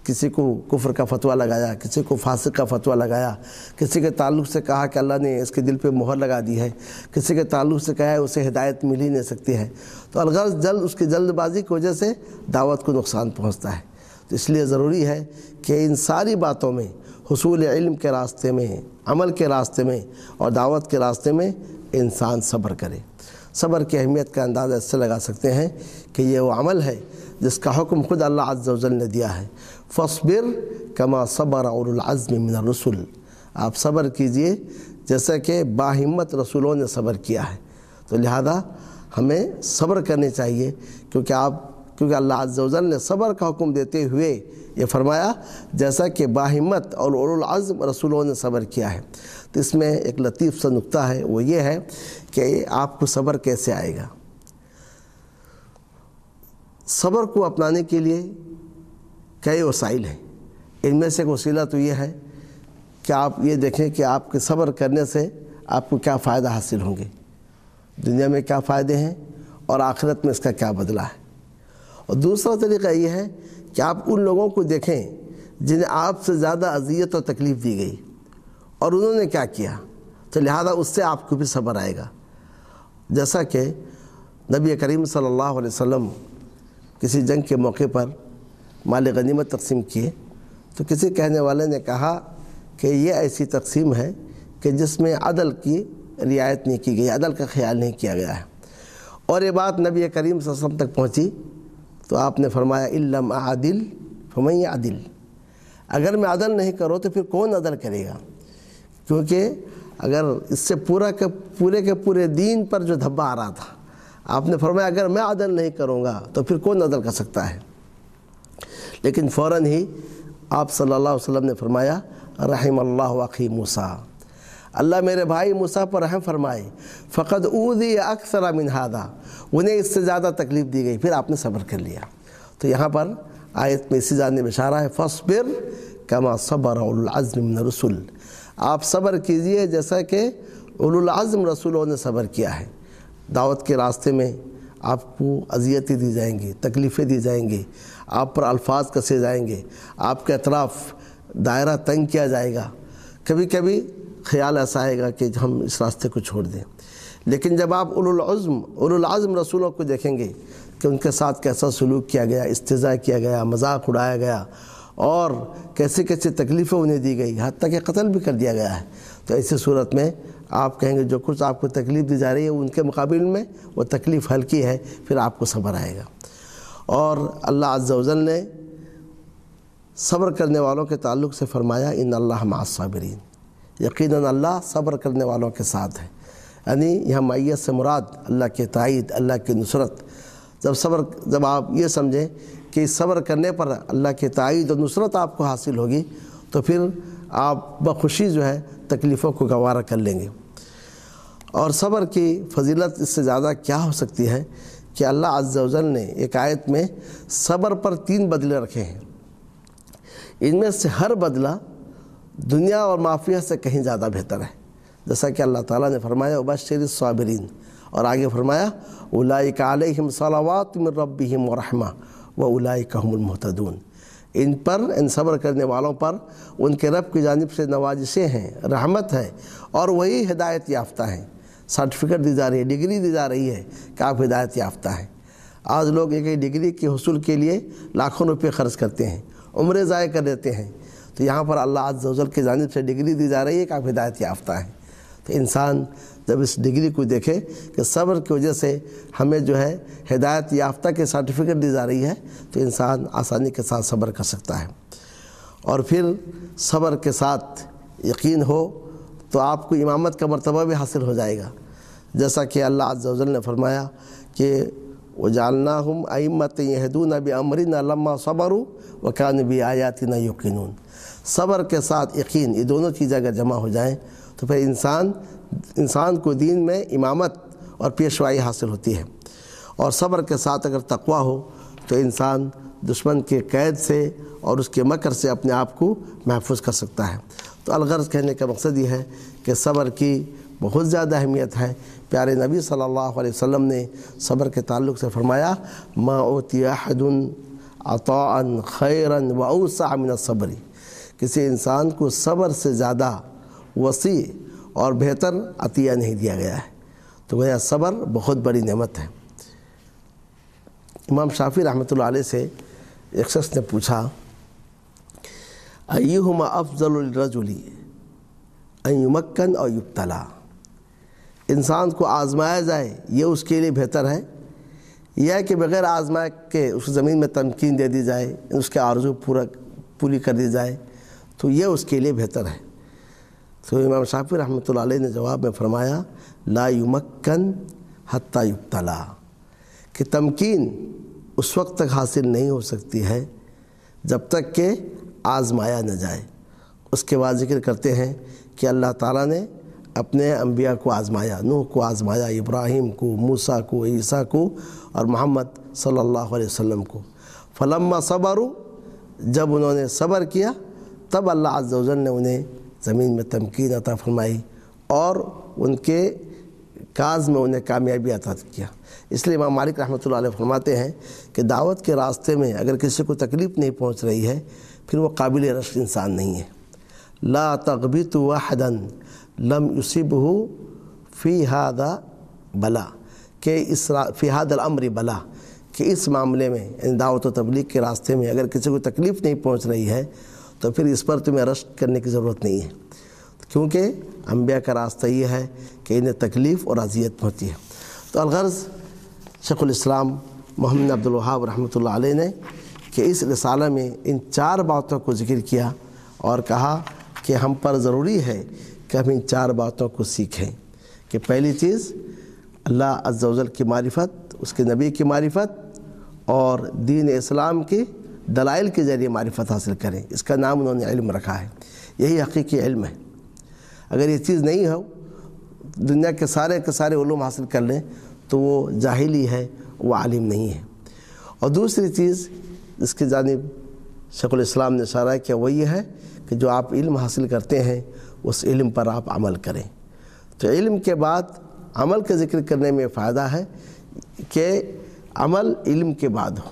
کسی کو کفر کا فتویٰ لگایا، کسی کو فاسق کا فتویٰ لگایا، کسی کے تعلق سے کہا کہ اللہ نے اس کے دل پہ مہر لگا دی ہے، کسی کے تعلق سے کہا ہے اسے ہدایت مل ہی نہیں سکتی ہے، تو الغرض اس کی جلد بازی کی وجہ سے دعوت کو نقصان پہنچتا ہے۔ تو اس لیے ضروری ہے کہ ان ساری باتوں میں، حصول علم کے راستے میں، عمل کے راستے میں اور دعوت کے راستے میں انسان صبر کرے۔ صبر کی اہمیت کا اندازہ اس سے لگا سکتے ہیں کہ یہ وہ عمل ہے جس کا حکم خود اللہ عز و جل نے دیا ہے، فاصبر کما صبر اولو العزم من الرسل، آپ صبر کیجئے جیسا کہ باہمت رسولوں نے صبر کیا ہے۔ تو لہذا ہمیں صبر کرنی چاہیے، کیونکہ اللہ عز و جل نے صبر کا حکم دیتے ہوئے یہ فرمایا جیسا کہ باہمت اور اولو العزم رسولوں نے صبر کیا ہے۔ تو اس میں ایک لطیف سا نکتہ ہے، وہ یہ ہے کہ آپ کو صبر کیسے آئے گا۔ صبر کو اپنانے کے لیے کئی وسائل ہیں، ان میں سے ایک وسیلہ تو یہ ہے کہ آپ یہ دیکھیں کہ آپ کے صبر کرنے سے آپ کو کیا فائدہ حاصل ہوں گے، دنیا میں کیا فائدے ہیں اور آخرت میں اس کا کیا بدلہ ہے۔ اور دوسرا طریقہ یہ ہے کہ آپ ان لوگوں کو دیکھیں جنہیں آپ سے زیادہ اذیت اور تکلیف دی گئی اور انہوں نے کیا کیا، تو لہذا اس سے آپ کو بھی صبر آئے گا۔ جیسا کہ نبی کریم صلی اللہ علیہ وسلم کسی جنگ کے موقع پر مال غنیمت تقسیم کیے تو کسی کہنے والے نے کہا کہ یہ ایسی تقسیم ہے کہ جس میں عدل کی رعایت نہیں کی گئی، عدل کا خیال نہیں کیا گیا ہے، اور یہ بات نبی کریم صلی اللہ علیہ وسلم تک پہنچی تو آپ نے فرمایا ان لم اعدل فمن یعدل، اگر میں عدل نہیں کروں تو پھر کون عدل کرے گا، کیونکہ اگر اس سے پورے کے پورے دین پر جو دھبا آ رہا تھا، آپ نے فرمایا اگر میں عدل نہیں کروں گا تو پھر کون عدل کر سکتا ہے۔ لیکن فوراً ہی آپ صلی اللہ علیہ وسلم نے فرمایا رحم اللہ اخی موسیٰ، اللہ میرے بھائی موسیٰ پر رحم فرمائے، فقد اوذی اکثر من ھذا، انہیں اس سے زیادہ تکلیف دی گئی، پھر آپ نے صبر کر لیا۔ تو یہاں پر آیت میں اسی جانب اشارہ ہے، فاصبر کما صبر اولو العزم من الرسل، آپ صبر کیجئے جیسا کہ اولو العزم رسولوں نے صبر کیا ہے۔ دعوت کے راستے میں آپ کو اذیتیں دی جائیں گی، تکلیفیں دی جائیں گی، آپ پر الفاظ کسے جائیں گے، آپ کے اطراف دائرہ تنگ کیا جائے گا، کبھی کبھی خیال ایسا آئے گا کہ ہم اس راستے کو چھوڑ دیں، لیکن جب آپ اولو العزم رسولوں کو دیکھیں گے کہ ان کے ساتھ کیسا سلوک کیا گیا، استہزاء کیا گیا، مذاق اڑایا گیا اور کیسے کیسے تکلیفیں انہیں دی گئی، حتیٰ کہ قتل بھی کر دیا گیا ہے، تو ایسی صورت میں آپ کہیں گے جو کچھ آپ کو تکلیف دی جا رہی ہے ان کے مقابل میں وہ تکلیف ہلکی ہے، پھر آپ کو صبر آئے گا۔ اور اللہ عز و جل نے صبر کرنے والوں کے تعلق سے فرمایا ان اللہ مع الصابرین، یقیناً اللہ صبر کرنے والوں کے ساتھ ہے، یعنی یہاں معیت سے مراد اللہ کے تائید، اللہ کی نصرت۔ جب آپ یہ سمجھیں کہ صبر کرنے پر اللہ کے تائید اور نصرت آپ کو حاصل ہوگی تو پھر آپ بخوشی جو ہے تکلیفوں کو گوارا کر لیں گے۔ اور صبر کی فضیلت اس سے زیادہ کیا ہو سکتی ہے کہ اللہ عز و جل نے ایک آیت میں صبر پر 3 بدلے رکھے ہیں، ان میں سے ہر بدلہ دنیا اور معافیہ سے کہیں زیادہ بہتر ہے، جیسا کہ اللہ تعالیٰ نے فرمایا وبشر الصابرین، اور آگے فرمایا اولئک علیہم صلوات من ربہم ورحمہ واولئک هم المہتدون، ان صبر کرنے والوں پر ان کے رب کی جانب سے نوازشیں ہیں، رحمت ہے، اور وہی ہدایت یافتہ ہیں۔ سرٹیفکیٹ دی جا رہی ہے، ڈگری دی جا رہی ہے کہ آپ ہدایت یافتہ ہیں۔ آج لوگ ایک ڈگری کے حصول کے لیے لاکھوں روپے خرچ کرتے ہیں، عمریں ضائع کر دیتے ہیں، تو یہاں پر اللہ عز و جل کی جانب سے ڈگری دی جا رہی ہے کہ آپ ہدایت یافتہ ہیں۔ تو انسان جب اس ڈگری کو دیکھے کہ صبر کی وجہ سے ہمیں جو ہے ہدایت یافتہ کے سرٹیفکیٹ دی جا رہی ہے تو انسان آسانی کے ساتھ صبر کر سکتا ہے۔ اور پھر صبر کے ساتھ یقین ہو تو آپ کو امامت کا مرتبہ بھی حاصل ہو جائے گا، جیسا کہ اللہ عز و جل نے فرمایا کہ وَجَعَلْنَاهُمْ أَئِمَّةً يَهْدُونَ بِأَمْرِنَا لَمَّا صَبَرُوا وَكَانُوا بِآيَاتِنَا يُوقِنُونَ، صبر کے ساتھ یقین، یہ دونوں چیزیں اگر جمع ہو جائیں تو پھر انسان کو دین میں امامت اور پیشوائی حاصل ہوتی ہے۔ اور صبر کے ساتھ اگر تقویٰ ہو تو انسان دشمن کے قید سے اور اس کے مکر سے اپنے آپ کو محفوظ کر سکتا ہے۔ تو الغرض کہنے کا مقصد یہ ہے کہ صبر کی بہت زیادہ اہمیت ہے۔ پیارے نبی صلی اللہ علیہ وسلم نے صبر کے تعلق سے فرمایا ما اوتی احد عطاءً خیراً وأوسع من الصبر، کسی انسان کو صبر سے زیادہ وسیع اور بہتر عطیہ نہیں دیا گیا ہے۔ تو گویا صبر بہت بڑی نعمت ہے۔ امام شافعی رحمۃ اللہ علیہ سے ایک شخص نے پوچھا ایہما افضل للرجل ان یمکن او یبتلا، انسان کو آزمایا جائے یہ اس کے لیے بہتر ہے یا کہ بغیر آزمائے کے اس زمین میں تمکین دے دی جائے، اس کے آرزو پوری کر دی جائے تو یہ اس کے لیے بہتر ہے؟ تو امام شافعی رحمۃ اللہ علیہ نے جواب میں فرمایا لا یمکن حتی یبتلا، کہ تمکین اس وقت تک حاصل نہیں ہو سکتی ہے جب تک کہ آزمایا نہ جائے۔ اس کے بعد ذکر کرتے ہیں کہ اللہ تعالیٰ نے اپنے انبیاء کو آزمایا، نوح کو آزمایا، ابراہیم کو، موسیٰ کو، عیسیٰ کو اور محمد صلی اللہ علیہ وسلم کو۔ فلما صبروا، جب انہوں نے صبر کیا تب اللہ عز و جل نے انہیں زمین میں تمکین عطا فرمائی اور ان کے کاز میں انہیں کامیابی عطا کیا۔ اس لیے امام مالک رحمۃ اللہ علیہ فرماتے ہیں کہ دعوت کے راستے میں اگر کسی کو تکلیف نہیں پہنچ رہی ہے پھر وہ قابل رشک انسان نہیں ہے۔ لا تغبط واحدا لم يصبه فی هذا بلا، کہ فی هذا الامر بلا، کہ اس معاملے میں یعنی دعوت و تبلیغ کے راستے میں اگر کسی کو تکلیف نہیں پہنچ رہی ہے تو پھر اس پر تمہیں رشک کرنے کی ضرورت نہیں ہے، کیونکہ انبیاء کا راستہ یہ ہے کہ انہیں تکلیف اور اذیت پہنچتی ہے۔ تو الغرض شیخ الاسلام محمد عبد الوہاب رحمۃ اللہ علیہ نے کہ اس رسالہ میں ان 4 باتوں کو ذکر کیا اور کہا کہ ہم پر ضروری ہے کہ ہم ان 4 باتوں کو سیکھیں کہ پہلی چیز اللہ عز و جل کی معرفت، اس کے نبی کی معرفت اور دین اسلام کی دلائل کے ذریعے معرفت حاصل کریں۔ اس کا نام انہوں نے علم رکھا ہے، یہی حقیقی علم ہے۔ اگر یہ چیز نہیں ہو، دنیا کے سارے علوم حاصل کر لیں تو وہ جاہلی ہے، وہ عالم نہیں ہے۔ اور دوسری چیز اس کی جانب شیخ الاسلام نے اشارہ کیا وہ یہ ہے کہ جو آپ علم حاصل کرتے ہیں اس علم پر آپ عمل کریں۔ تو علم کے بعد عمل کا ذکر کرنے میں فائدہ ہے کہ عمل علم کے بعد ہو،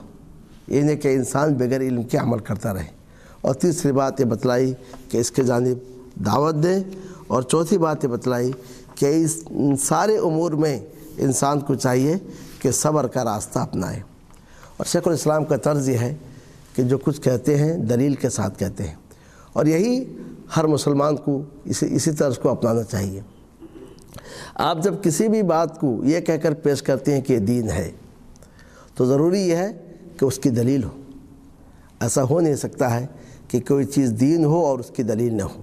یہ نہیں کہ انسان بغیر علم کے عمل کرتا رہے۔ اور تیسری بات یہ بتلائی کہ اس کے جانب دعوت دیں، اور چوتھی بات یہ بتلائی کہ ان سارے امور میں انسان کو چاہیے کہ صبر کا راستہ اپنائے۔ اور شیخ الاسلام کا طرز یہ ہے کہ جو کچھ کہتے ہیں دلیل کے ساتھ کہتے ہیں، اور یہی ہر مسلمان کو اسی طرز کو اپنانا چاہیے۔ آپ جب کسی بھی بات کو یہ کہہ کر پیش کرتے ہیں کہ یہ دین ہے تو ضروری یہ ہے کہ اس کی دلیل ہو۔ ایسا ہو نہیں سکتا ہے کہ کوئی چیز دین ہو اور اس کی دلیل نہ ہو۔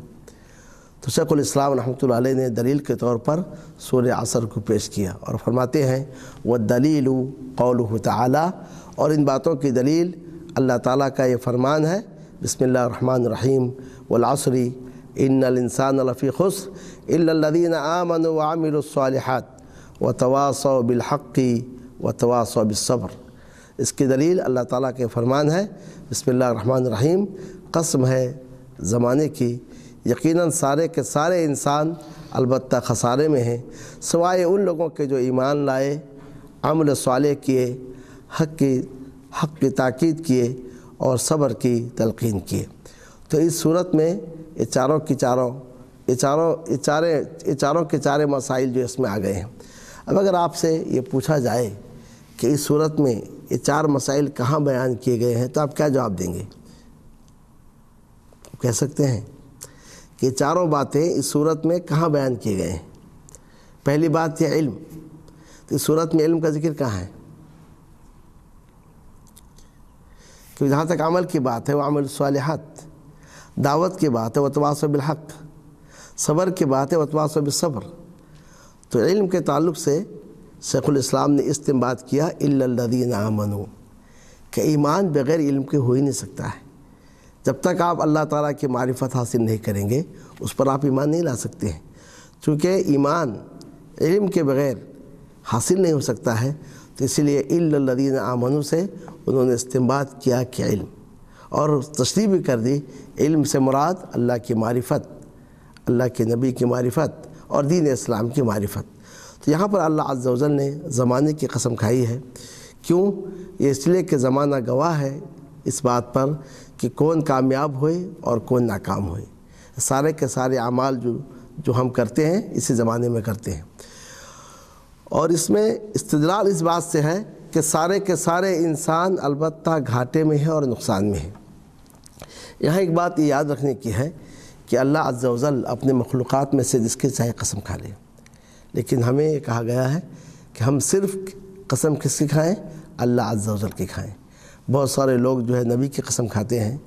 تو شیخ الاسلام رحمۃ اللہ علیہ نے دلیل کے طور پر سورہ عصر کو پیش کیا اور فرماتے ہیں وَالدَّلِيلُ قَوْلُهُ تَعَالَى، اور ان باتوں کی دلیل اللہ تعالیٰ کا یہ فرمان ہے بسم اللہ الرحمن الرحیم والعصر ان الانسان لفی خسر الا الذین آمنوا وعملوا الصالحات وتواصوا بالحق وتواصوا بالصبر۔ اس کی دلیل اللہ تعالیٰ کے فرمان ہے بسم اللہ الرحمن الرحیم، قسم ہے زمانے کی، یقیناً سارے کے سارے انسان البتہ خسارے میں ہیں سوائے ان لوگوں کے جو ایمان لائے، عمل صالح کیے، حق کی تاکید کیے اور صبر کی تلقین کیے۔ تو اس صورت میں یہ چاروں کے چارے مسائل جو اس میں آ گئے ہیں۔ اب اگر آپ سے یہ پوچھا جائے کہ اس صورت میں یہ 4 مسائل کہاں بیان کیے گئے ہیں تو آپ کیا جواب دیں گے؟ کہہ سکتے ہیں کہ یہ 4 باتیں اس صورت میں کہاں بیان کیے گئے ہیں؟ پہلی بات یہ علم، تو اس صورت میں علم کا ذکر کہاں ہے؟ کہ جہاں تک عمل کی بات ہے وہ عمل الصالحات، دعوت کی بات ہے وتواصوا بالحق، صبر کی بات ہے وتواصوا بالصبر۔ تو علم کے تعلق سے شیخ الاسلام نے استنباط کیا الا الذین آمنوا، کہ ایمان بغیر علم کے ہو ہی نہیں سکتا ہے۔ جب تک آپ اللہ تعالیٰ کی معرفت حاصل نہیں کریں گے اس پر آپ ایمان نہیں لا سکتے ہیں، چونکہ ایمان علم کے بغیر حاصل نہیں ہو سکتا ہے۔ تو اسی لیے الا الذین آمنوا سے انہوں نے استنباط کیا کہ علم، اور تشریح بھی کر دی علم سے مراد اللہ کی معرفت، اللہ کے نبی کی معرفت اور دین اسلام کی معرفت۔ تو یہاں پر اللہ عز و جل نے زمانے کی قسم کھائی ہے۔ کیوں؟ یہ اس لیے کہ زمانہ گواہ ہے اس بات پر کہ کون کامیاب ہوئے اور کون ناکام ہوئے۔ سارے کے سارے اعمال جو ہم کرتے ہیں اسی زمانے میں کرتے ہیں، اور اس میں استدلال اس بات سے ہے کہ سارے کے سارے انسان البتہ گھاٹے میں ہیں اور نقصان میں ہیں۔ یہاں ایک بات یہ یاد رکھنے کی ہے کہ اللہ عز و جل اپنے مخلوقات میں سے جس کے چاہے قسم کھا لے، لیکن ہمیں یہ کہا گیا ہے کہ ہم صرف قسم کس کی کھائیں؟ اللہ عز و جل کی کھائیں۔ بہت سارے لوگ جو ہے نبی کی قسم کھاتے ہیں،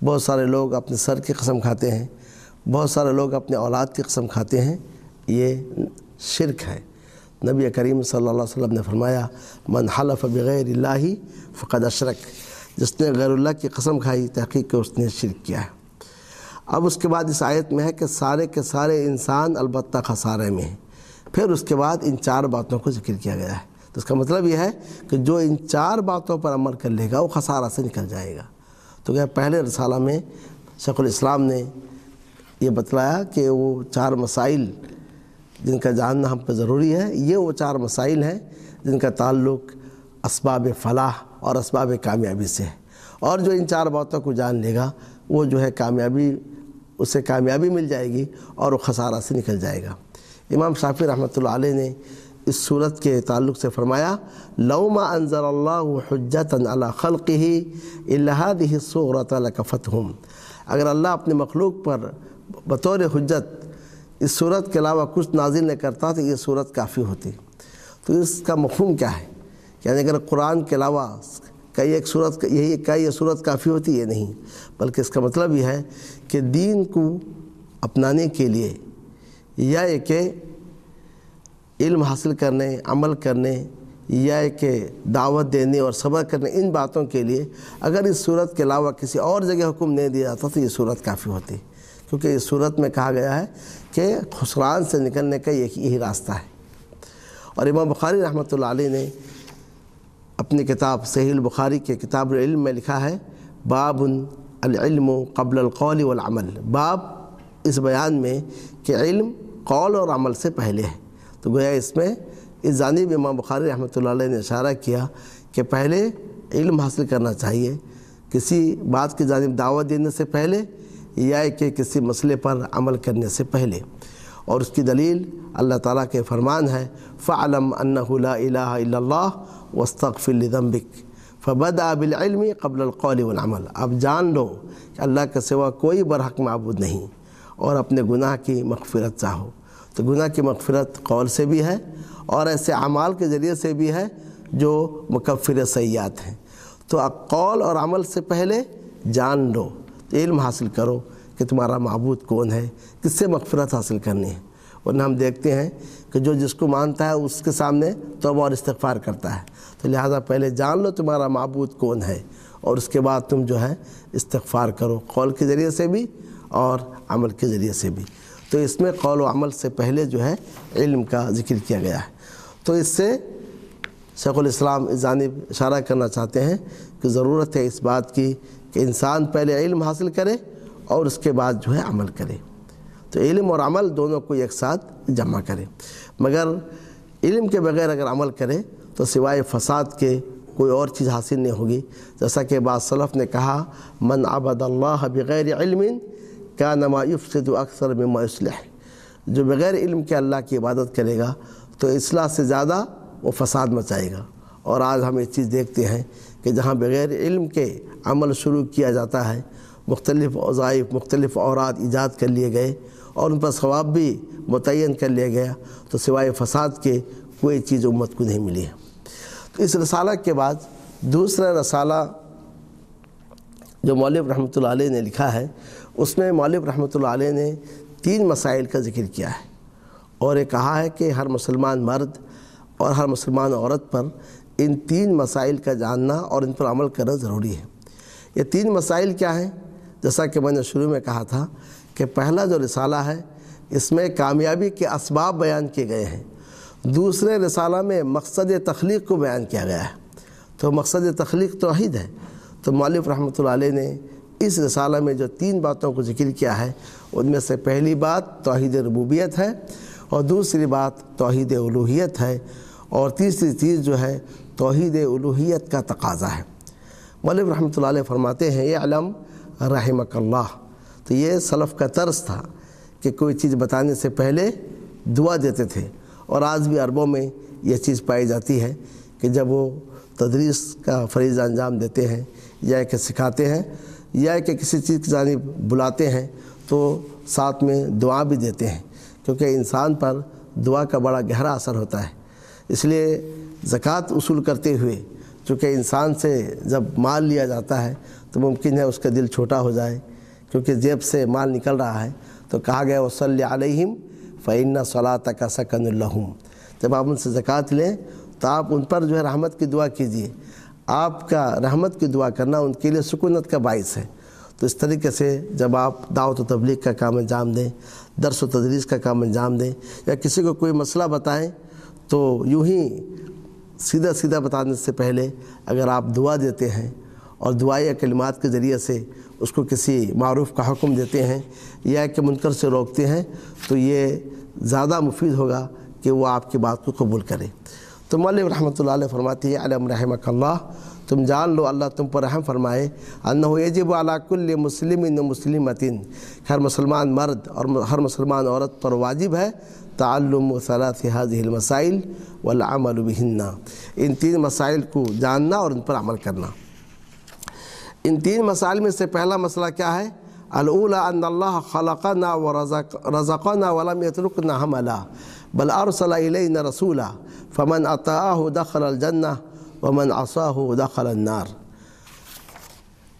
بہت سارے لوگ اپنے سر کی قسم کھاتے ہیں، بہت سارے لوگ اپنے اولاد کی قسم کھاتے ہیں، یہ شرک ہے۔ نبی کریم صلی اللہ علیہ وسلم نے فرمایا من حلف بغیر اللہ فقد اشرک، جس نے غیر اللہ کی قسم کھائی تحقیق کہ اس نے شرک کیا ہے۔ اب اس کے بعد اس آیت میں ہے کہ سارے کے سارے انسان البتہ خسارے میں ہیں، پھر اس کے بعد ان 4 باتوں کو ذکر کیا گیا ہے۔ تو اس کا مطلب یہ ہے کہ جو ان 4 باتوں پر عمل کر لے گا وہ خسارہ سے نکل جائے گا۔ تو کہ پہلے رسالہ میں شیخ الاسلام نے یہ بتلایا کہ وہ 4 مسائل جن کا جاننا ہم پہ ضروری ہے، یہ وہ 4 مسائل ہیں جن کا تعلق اسباب فلاح اور اسباب کامیابی سے ہے، اور جو ان 4 باتوں کو جان لے گا وہ جو ہے اسے کامیابی مل جائے گی اور وہ خسارہ سے نکل جائے گا۔ امام شافعی رحمۃ اللہ علیہ نے اس صورت کے تعلق سے فرمایا لو ما انزل اللہ حجتا علی خلقہ الا هذه الصورۃ لکفتہم، اگر اللہ اپنے مخلوق پر بطور حجت اس صورت کے علاوہ کچھ نازل نہیں کرتا تو یہ صورت کافی ہوتی۔ تو اس کا مفہوم کیا ہے؟ یعنی اگر قرآن کے علاوہ یہ صورت کافی ہوتی، یہ نہیں، بلکہ اس کا مطلب یہ ہے کہ دین کو اپنانے کے لیے یا کہ علم حاصل کرنے، عمل کرنے، یا کہ دعوت دینے اور صبر کرنے، ان باتوں کے لیے اگر اس صورت کے علاوہ کسی اور جگہ حکم نہیں دیا جاتا تو یہ صورت کافی ہوتی، کیونکہ اس صورت میں کہا گیا ہے کہ خسران سے نکلنے کا یہی راستہ ہے۔ اور امام بخاری رحمۃ اللہ علیہ نے اپنی کتاب صحیح البخاری کے کتاب العلم میں لکھا ہے باب العلم قبل القول والعمل، باب اس بیان میں کہ علم قول اور عمل سے پہلے ہے۔ تو گویا اس میں اس جانب امام بخاری رحمۃ اللہ علیہ نے اشارہ کیا کہ پہلے علم حاصل کرنا چاہیے کسی بات کی جانب دعوت دینے سے پہلے یا کہ کسی مسئلے پر عمل کرنے سے پہلے، اور اس کی دلیل اللہ تعالیٰ کے فرمان ہے فَعْلَمْ أَنَّهُ لَا إِلَهَ إِلَّا اللَّهُ وَاسْتَغْفِرْ لِذَنبِكَ فَبَدَأَ بِالْعِلْمِ قَبْلَ الْقَوْلِ وَالْعَمَلِ، اب جان لو کہ اللہ کے سوا کوئی برحق معبود نہیں، اور اپنے گناہ کی مغفرت چاہو۔ تو گناہ کی مغفرت قول سے بھی ہے اور ایسے اعمال کے ذریعے سے بھی ہے جو مکفر سیئات ہیں۔ تو قول اور عمل سے پہلے جان لو، علم حاصل کرو کہ تمہارا معبود کون ہے، کس سے مغفرت حاصل کرنی ہے۔ ورنہ ہم دیکھتے ہیں کہ جو جس کو مانتا ہے اس کے سامنے توبہ اور استغفار کرتا ہے، تو لہٰذا پہلے جان لو تمہارا معبود کون ہے، اور اس کے بعد تم جو ہے استغفار کرو، قول کے ذریعے سے بھی اور عمل کے ذریعے سے بھی۔ تو اس میں قول و عمل سے پہلے جو ہے علم کا ذکر کیا گیا ہے۔ تو اس سے شیخ الاسلام اس جانب اشارہ کرنا چاہتے ہیں کہ ضرورت ہے اس بات کی کہ انسان پہلے علم حاصل کرے اور اس کے بعد جو ہے عمل کرے۔ تو علم اور عمل دونوں کو ایک ساتھ جمع کرے، مگر علم کے بغیر اگر عمل کرے تو سوائے فساد کے کوئی اور چیز حاصل نہیں ہوگی۔ جیسا کہ بعض سلف نے کہا من عبد اللہ بغیر علم کان ما یفسد اکثر مما یصلح، جو بغیر علم کے اللہ کی عبادت کرے گا تو اصلاح سے زیادہ وہ فساد مچائے گا۔ اور آج ہم یہ چیز دیکھتے ہیں کہ جہاں بغیر علم کے عمل شروع کیا جاتا ہے، مختلف وظائف، مختلف اوراد ایجاد کر لیے گئے اور ان پر ثواب بھی متعین کر لیا گیا، تو سوائے فساد کے کوئی چیز امت کو نہیں ملی ہے۔ تو اس رسالہ کے بعد دوسرا رسالہ جو مولوی رحمۃ اللہ علیہ نے لکھا ہے، اس میں مولوی رحمۃ اللہ علیہ نے 3 مسائل کا ذکر کیا ہے، اور یہ کہا ہے کہ ہر مسلمان مرد اور ہر مسلمان عورت پر ان 3 مسائل کا جاننا اور ان پر عمل کرنا ضروری ہے۔ یہ 3 مسائل کیا ہیں؟ جیسا کہ میں نے شروع میں کہا تھا کہ پہلا جو رسالہ ہے اس میں کامیابی کے اسباب بیان کیے گئے ہیں، دوسرے رسالہ میں مقصد تخلیق کو بیان کیا گیا ہے۔ تو مقصد تخلیق توحید ہے، تو مؤلف رحمۃ اللہ علیہ نے اس رسالہ میں جو 3 باتوں کو ذکر کیا ہے ان میں سے پہلی بات توحید ربوبیت ہے، اور دوسری بات توحید الوہیت ہے، اور تیسری چیز جو ہے توحید الوہیت کا تقاضا ہے۔ مولوی رحمۃ اللہ علیہ فرماتے ہیں یہ علم رحمک اللہ، تو یہ سلف کا طرز تھا کہ کوئی چیز بتانے سے پہلے دعا دیتے تھے، اور آج بھی عربوں میں یہ چیز پائی جاتی ہے کہ جب وہ تدریس کا فریضہ انجام دیتے ہیں یا کہ سکھاتے ہیں یا کہ کسی چیز کی جانب بلاتے ہیں تو ساتھ میں دعا بھی دیتے ہیں، کیونکہ انسان پر دعا کا بڑا گہرا اثر ہوتا ہے۔ اس لیے زکوٰۃ وصول کرتے ہوئے چونکہ انسان سے جب مال لیا جاتا ہے تو ممکن ہے اس کا دل چھوٹا ہو جائے، کیونکہ جیب سے مال نکل رہا ہے، تو کہا گیا وصلی علیہم فإن صلاتک سکن لہم، جب آپ ان سے زکوٰۃ لیں تو آپ ان پر جو ہے رحمت کی دعا کیجیے، آپ کا رحمت کی دعا کرنا ان کے لیے سکونت کا باعث ہے۔ تو اس طریقے سے جب آپ دعوت و تبلیغ کا کام انجام دیں، درس و تدریس کا کام انجام دیں، یا کسی کو کوئی مسئلہ بتائیں تو یوں ہی سیدھا بتانے سے پہلے اگر آپ دعا دیتے ہیں اور دعائیہ کلمات کے ذریعے سے اس کو کسی معروف کا حکم دیتے ہیں یا کہ منکر سے روکتے ہیں تو یہ زیادہ مفید ہوگا کہ وہ آپ کی بات کو قبول کرے۔ تو مولوی رحمۃ اللہ علیہ فرماتی ہے علم رحمک اللہ، تم جان لو اللہ تم پر رحم فرمائے، انہ یجب علی کل مسلم و مسلمۃ، ہر مسلمان مرد اور ہر مسلمان عورت پر واجب ہے تعلم ثلاث هذه المسائل والعمل بهن، ان تین مسائل کو جاننا اور ان پر عمل کرنا۔ ان تین مسائل میں سے پہلا مسئلہ کیا ہے؟ الاولی ان اللہ خلقنا ورزقنا ولم يتركنا حملا بل ارسل الینا رسولا فمن اطاعه دخل الجنہ ومن عصاه دخل النار۔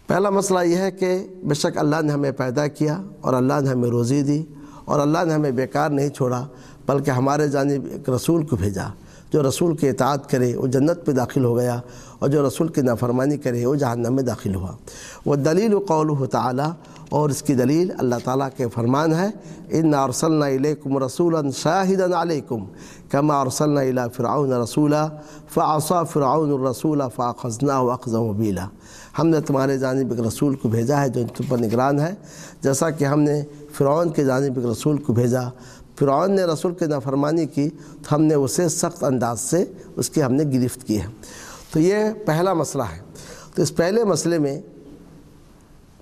پہلا مسئلہ یہ ہے کہ بے شک اللہ نے ہمیں پیدا کیا اور اللہ نے ہمیں روزی دی اور اللہ نے ہمیں بیکار نہیں چھوڑا، بلکہ ہمارے جانب ایک رسول کو بھیجا، جو رسول کی اطاعت کرے وہ جنت پہ داخل ہو گیا، اور جو رسول کی نافرمانی کرے وہ جہنم میں داخل ہوا۔ والدلیل قولہ تعالی، اور اس کی دلیل اللہ تعالیٰ کے فرمان ہے انا ارسلنا الیکم رسولا شاہدا علیکم کما ارسلنا الی فرعون رسولا فعصى فرعون الرسول فاخذناه اخذا وبیلا، ہم نے تمہارے جانب ایک رسول کو بھیجا ہے جو تم پر نگران ہے، جیسا کہ ہم نے فرعون کے جانب ایک رسول کو بھیجا، فرعون نے رسول کی نافرمانی کی تو ہم نے اسے سخت انداز سے اس کی ہم نے گرفت کی ہے۔ تو یہ پہلا مسئلہ ہے۔ تو اس پہلے مسئلے میں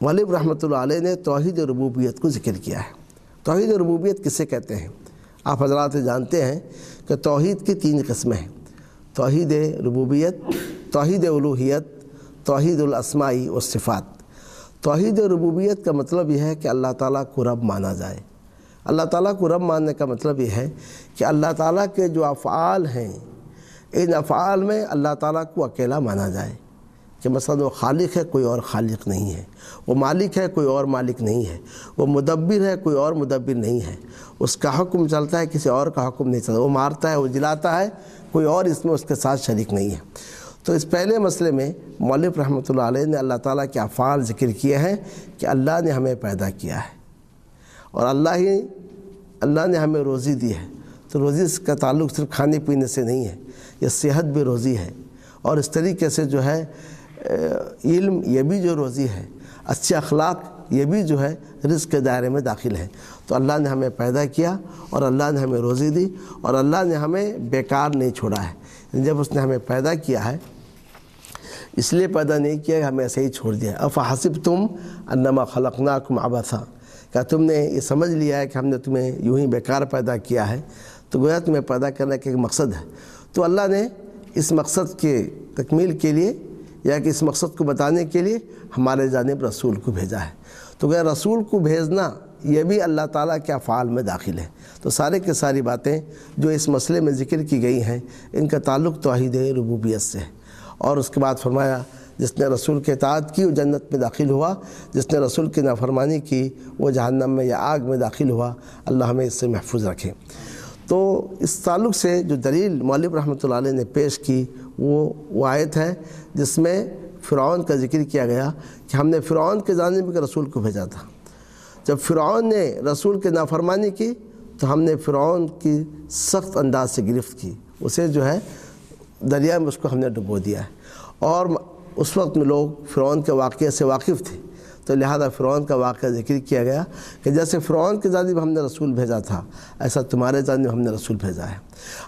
مولوی رحمۃ اللہ علیہ نے توحید ربوبیت کو ذکر کیا ہے۔ توحید ربوبیت کسے کہتے ہیں؟ آپ حضرات جانتے ہیں کہ توحید کی تین قسمیں ہیں، توحید ربوبیت، توحید الوہیت، توحید الاسماء والصفات۔ توحید ربوبیت کا مطلب یہ ہے کہ اللہ تعالیٰ کو رب مانا جائے۔ اللہ تعالیٰ کو رب ماننے کا مطلب یہ ہے کہ اللہ تعالیٰ کے جو افعال ہیں ان افعال میں اللہ تعالیٰ کو اکیلا مانا جائے، کہ مثلا وہ خالق ہے کوئی اور خالق نہیں ہے، وہ مالک ہے کوئی اور مالک نہیں ہے، وہ مدبر ہے کوئی اور مدبر نہیں ہے، اس کا حکم چلتا ہے کسی اور کا حکم نہیں چلتا، وہ مارتا ہے وہ جلاتا ہے کوئی اور اس میں اس کے ساتھ شریک نہیں ہے۔ تو اس پہلے مسئلے میں مولوی رحمۃ اللہ علیہ نے اللہ تعالیٰ کے افعال ذکر کیے ہیں کہ اللہ نے ہمیں پیدا کیا ہے اور اللہ نے ہمیں روزی دی ہے۔ تو روزی کا تعلق صرف کھانے پینے سے نہیں ہے، یہ صحت بھی روزی ہے، اور اس طریقے سے جو ہے علم یہ بھی جو روزی ہے، اچھے اخلاق یہ بھی جو ہے رزق کے دائرے میں داخل ہے۔ تو اللہ نے ہمیں پیدا کیا اور اللہ نے ہمیں روزی دی اور اللہ نے ہمیں بیکار نہیں چھوڑا ہے۔ جب اس نے ہمیں پیدا کیا ہے اس لیے پیدا نہیں کیا کہ ہمیں ایسے ہی چھوڑ دیا۔ افحسبتم انما خلقناکم عبثا، کیا تم نے یہ سمجھ لیا ہے کہ ہم نے تمہیں یوں ہی بیکار پیدا کیا ہے؟ تو گویا تمہیں پیدا کرنے کا ایک مقصد ہے، تو اللہ نے اس مقصد کے تکمیل کے لیے یا کہ اس مقصد کو بتانے کے لیے ہمارے جانب رسول کو بھیجا ہے۔ تو گویا رسول کو بھیجنا یہ بھی اللہ تعالیٰ کے افعال میں داخل ہے۔ تو سارے کے ساری باتیں جو اس مسئلے میں ذکر کی گئی ہیں ان کا تعلق توحید ربوبیت سے ہے۔ اور اس کے بعد فرمایا جس نے رسول کے اطاعت کی وہ جنت میں داخل ہوا، جس نے رسول کی نافرمانی کی وہ جہنم میں یا آگ میں داخل ہوا، اللہ ہمیں اس سے محفوظ رکھے۔ تو اس تعلق سے جو دلیل مولوی رحمۃ اللہ علیہ نے پیش کی وہ آیت ہے جس میں فرعون کا ذکر کیا گیا کہ ہم نے فرعون کے جانب کے رسول کو بھیجا تھا۔ جب فرعون نے رسول کی نافرمانی کی تو ہم نے فرعون کی سخت انداز سے گرفت کی، اسے جو ہے دریا میں اس کو ہم نے ڈبو دیا ہے، اور اس وقت میں لوگ فرعون کے واقعے سے واقف تھے، تو لہذا فرعون کا واقعہ ذکر کیا گیا کہ جیسے فرعون کی جانب ہم نے رسول بھیجا تھا ایسا تمہارے جانب ہم نے رسول بھیجا ہے۔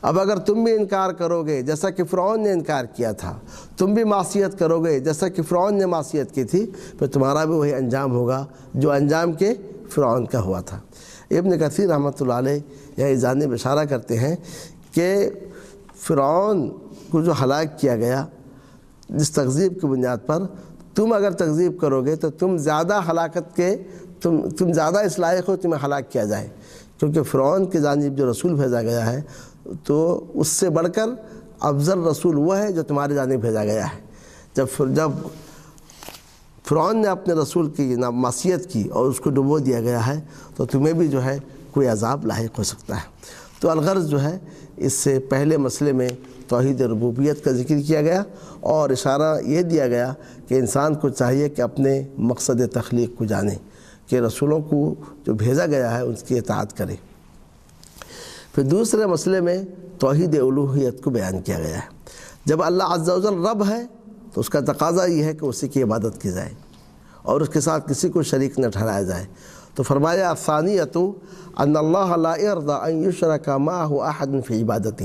اب اگر تم بھی انکار کرو گے جیسا کہ فرعون نے انکار کیا تھا، تم بھی معصیت کرو گے جیسا کہ فرعون نے معصیت کی تھی، پھر تمہارا بھی وہی انجام ہوگا جو انجام کے فرعون کا ہوا تھا۔ ابن کثیر رحمۃ اللہ علیہ یہی جانب اشارہ کرتے ہیں کہ فرعون کو جو ہلاک کیا گیا جس تکذیب کی بنیاد پر، تم اگر تکذیب کرو گے تو تم زیادہ ہلاکت کے تم زیادہ اس لائق ہو تمہیں ہلاک کیا جائے، کیونکہ فرعون کی جانب جو رسول بھیجا گیا ہے تو اس سے بڑھ کر افضل رسول وہ ہے جو تمہاری جانب بھیجا گیا ہے۔ جب فرعون نے اپنے رسول کی معصیت کی اور اس کو ڈبو دیا گیا ہے تو تمہیں بھی جو ہے کوئی عذاب لاحق ہو سکتا ہے۔ تو الغرض جو ہے اس سے پہلے مسئلے میں توحید ربوبیت کا ذکر کیا گیا اور اشارہ یہ دیا گیا کہ انسان کو چاہیے کہ اپنے مقصد تخلیق کو جانے، کہ رسولوں کو جو بھیجا گیا ہے اس کی اطاعت کرے۔ پھر دوسرے مسئلے میں توحید الوہیت کو بیان کیا گیا ہے۔ جب اللہ عز و جل رب ہے تو اس کا تقاضا یہ ہے کہ اسی کی عبادت کی جائے اور اس کے ساتھ کسی کو شریک نہ ٹھہرایا جائے۔ تو فرمایا الثانیۃ ان اللہ لا یرضی ان یشرک معہ احد فی عبادتہ،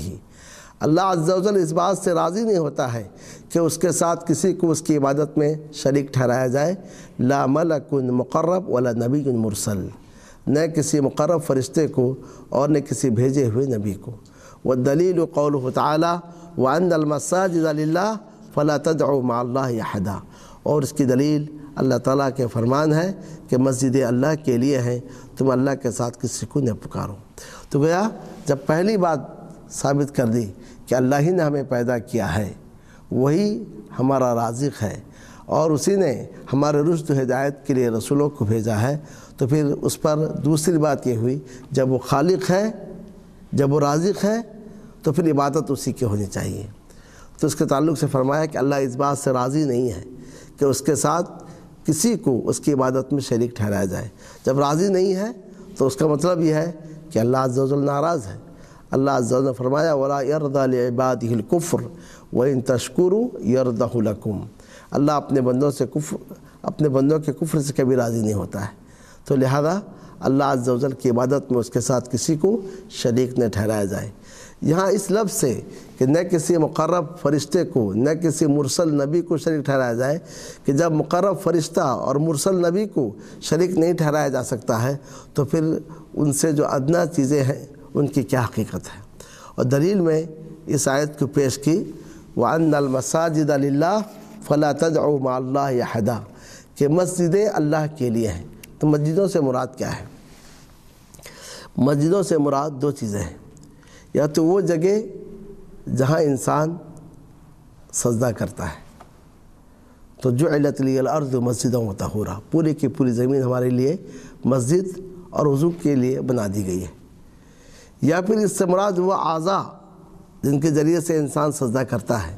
اللہ عز و جل اس بات سے راضی نہیں ہوتا ہے کہ اس کے ساتھ کسی کو اس کی عبادت میں شریک ٹھہرایا جائے، لا ملک مقرب ولا نبی مرسل، نہ کسی مقرب فرشتے کو اور نہ کسی بھیجے ہوئے نبی کو۔ والدلیل قولہ تعالی وان المساجد للہ فلا تدعوا مع اللہ احدا، اور اس کی دلیل اللہ تعالیٰ کے فرمان ہے کہ مسجدیں اللہ کے لیے ہیں، تم اللہ کے ساتھ کسی کو نہ پکارو۔ تو گویا جب پہلی بات ثابت کر دی کہ اللہ ہی نے ہمیں پیدا کیا ہے، وہی ہمارا رازق ہے اور اسی نے ہمارے رشد و ہدایت کے لیے رسولوں کو بھیجا ہے، تو پھر اس پر دوسری بات یہ ہوئی جب وہ خالق ہے، جب وہ رازق ہے تو پھر عبادت اسی کی ہونی چاہیے۔ تو اس کے تعلق سے فرمایا کہ اللہ اس بات سے راضی نہیں ہے کہ اس کے ساتھ کسی کو اس کی عبادت میں شریک ٹھہرایا جائے۔ جب راضی نہیں ہے تو اس کا مطلب یہ ہے کہ اللہ عز و جل ناراض ہے۔ اللہ عز و جل نے فرمایا وَلَا يَرْضَى لِعِبَادِهِ الْكُفْرَ وَإِن تَشْكُرُوا يَرْضَهُ لَكُمْ، اللہ اپنے بندوں کے کفر سے کبھی راضی نہیں ہوتا ہے۔ تو لہذا اللہ عز و جل کی عبادت میں اس کے ساتھ کسی کو شریک نہ ٹھہرایا جائے۔ یہاں اس لفظ سے کہ نہ کسی مقرب فرشتے کو نہ کسی مرسل نبی کو شریک ٹھہرایا جائے، کہ جب مقرب فرشتہ اور مرسل نبی کو شریک نہیں ٹھہرایا جا سکتا ہے تو پھر ان سے جو ادنا چیزیں ہیں ان کی کیا حقیقت ہے۔ اور دلیل میں اس آیت کو پیش کی وَأَنَّ الْمَسَاجِدَ لِلَّهِ فَلَا تَدْعُوا مَعَ اللَّهِ أَحَدًا، کہ مسجدیں اللہ کے لیے ہیں۔ تو مسجدوں سے مراد کیا ہے؟ مسجدوں سے مراد دو چیزیں ہیں، یا تو وہ جگہ جہاں انسان سجدہ کرتا ہے، تو جعلت لی الارض مسجدا وطہورا، پوری کی پوری زمین ہمارے لیے مسجد اور وضو کے لیے بنا دی گئی ہے۔ یا پھر اس سے مراد وہ اعضاء جن کے ذریعے سے انسان سجدہ کرتا ہے،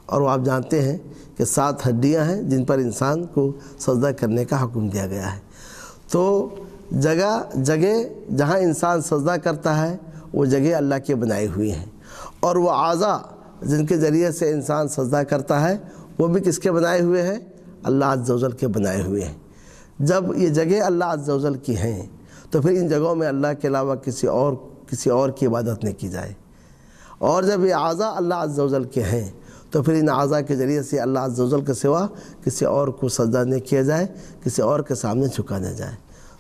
اور وہ آپ جانتے ہیں کہ 7 ہڈیاں ہیں جن پر انسان کو سجدہ کرنے کا حکم دیا گیا ہے۔ تو جگہ جہاں انسان سجدہ کرتا ہے وہ جگہ اللہ کے بنائی ہوئی ہیں، اور وہ اعضاء جن کے ذریعے سے انسان سجدہ کرتا ہے وہ بھی کس کے بنائے ہوئے ہیں؟ اللہ عز و جل کے بنائے ہوئے ہیں۔ جب یہ جگہ اللہ عز و جل کی ہیں تو پھر ان جگہوں میں اللہ کے علاوہ کسی اور کی عبادت نہیں کی جائے، اور جب یہ اعضاء اللہ عز و جل کے ہیں تو پھر ان اعضاء کے ذریعے سے اللہ عز و جل کے سوا کسی اور کو سجدہ نہیں کیا جائے، کسی اور کے سامنے جھکا نہ جائے۔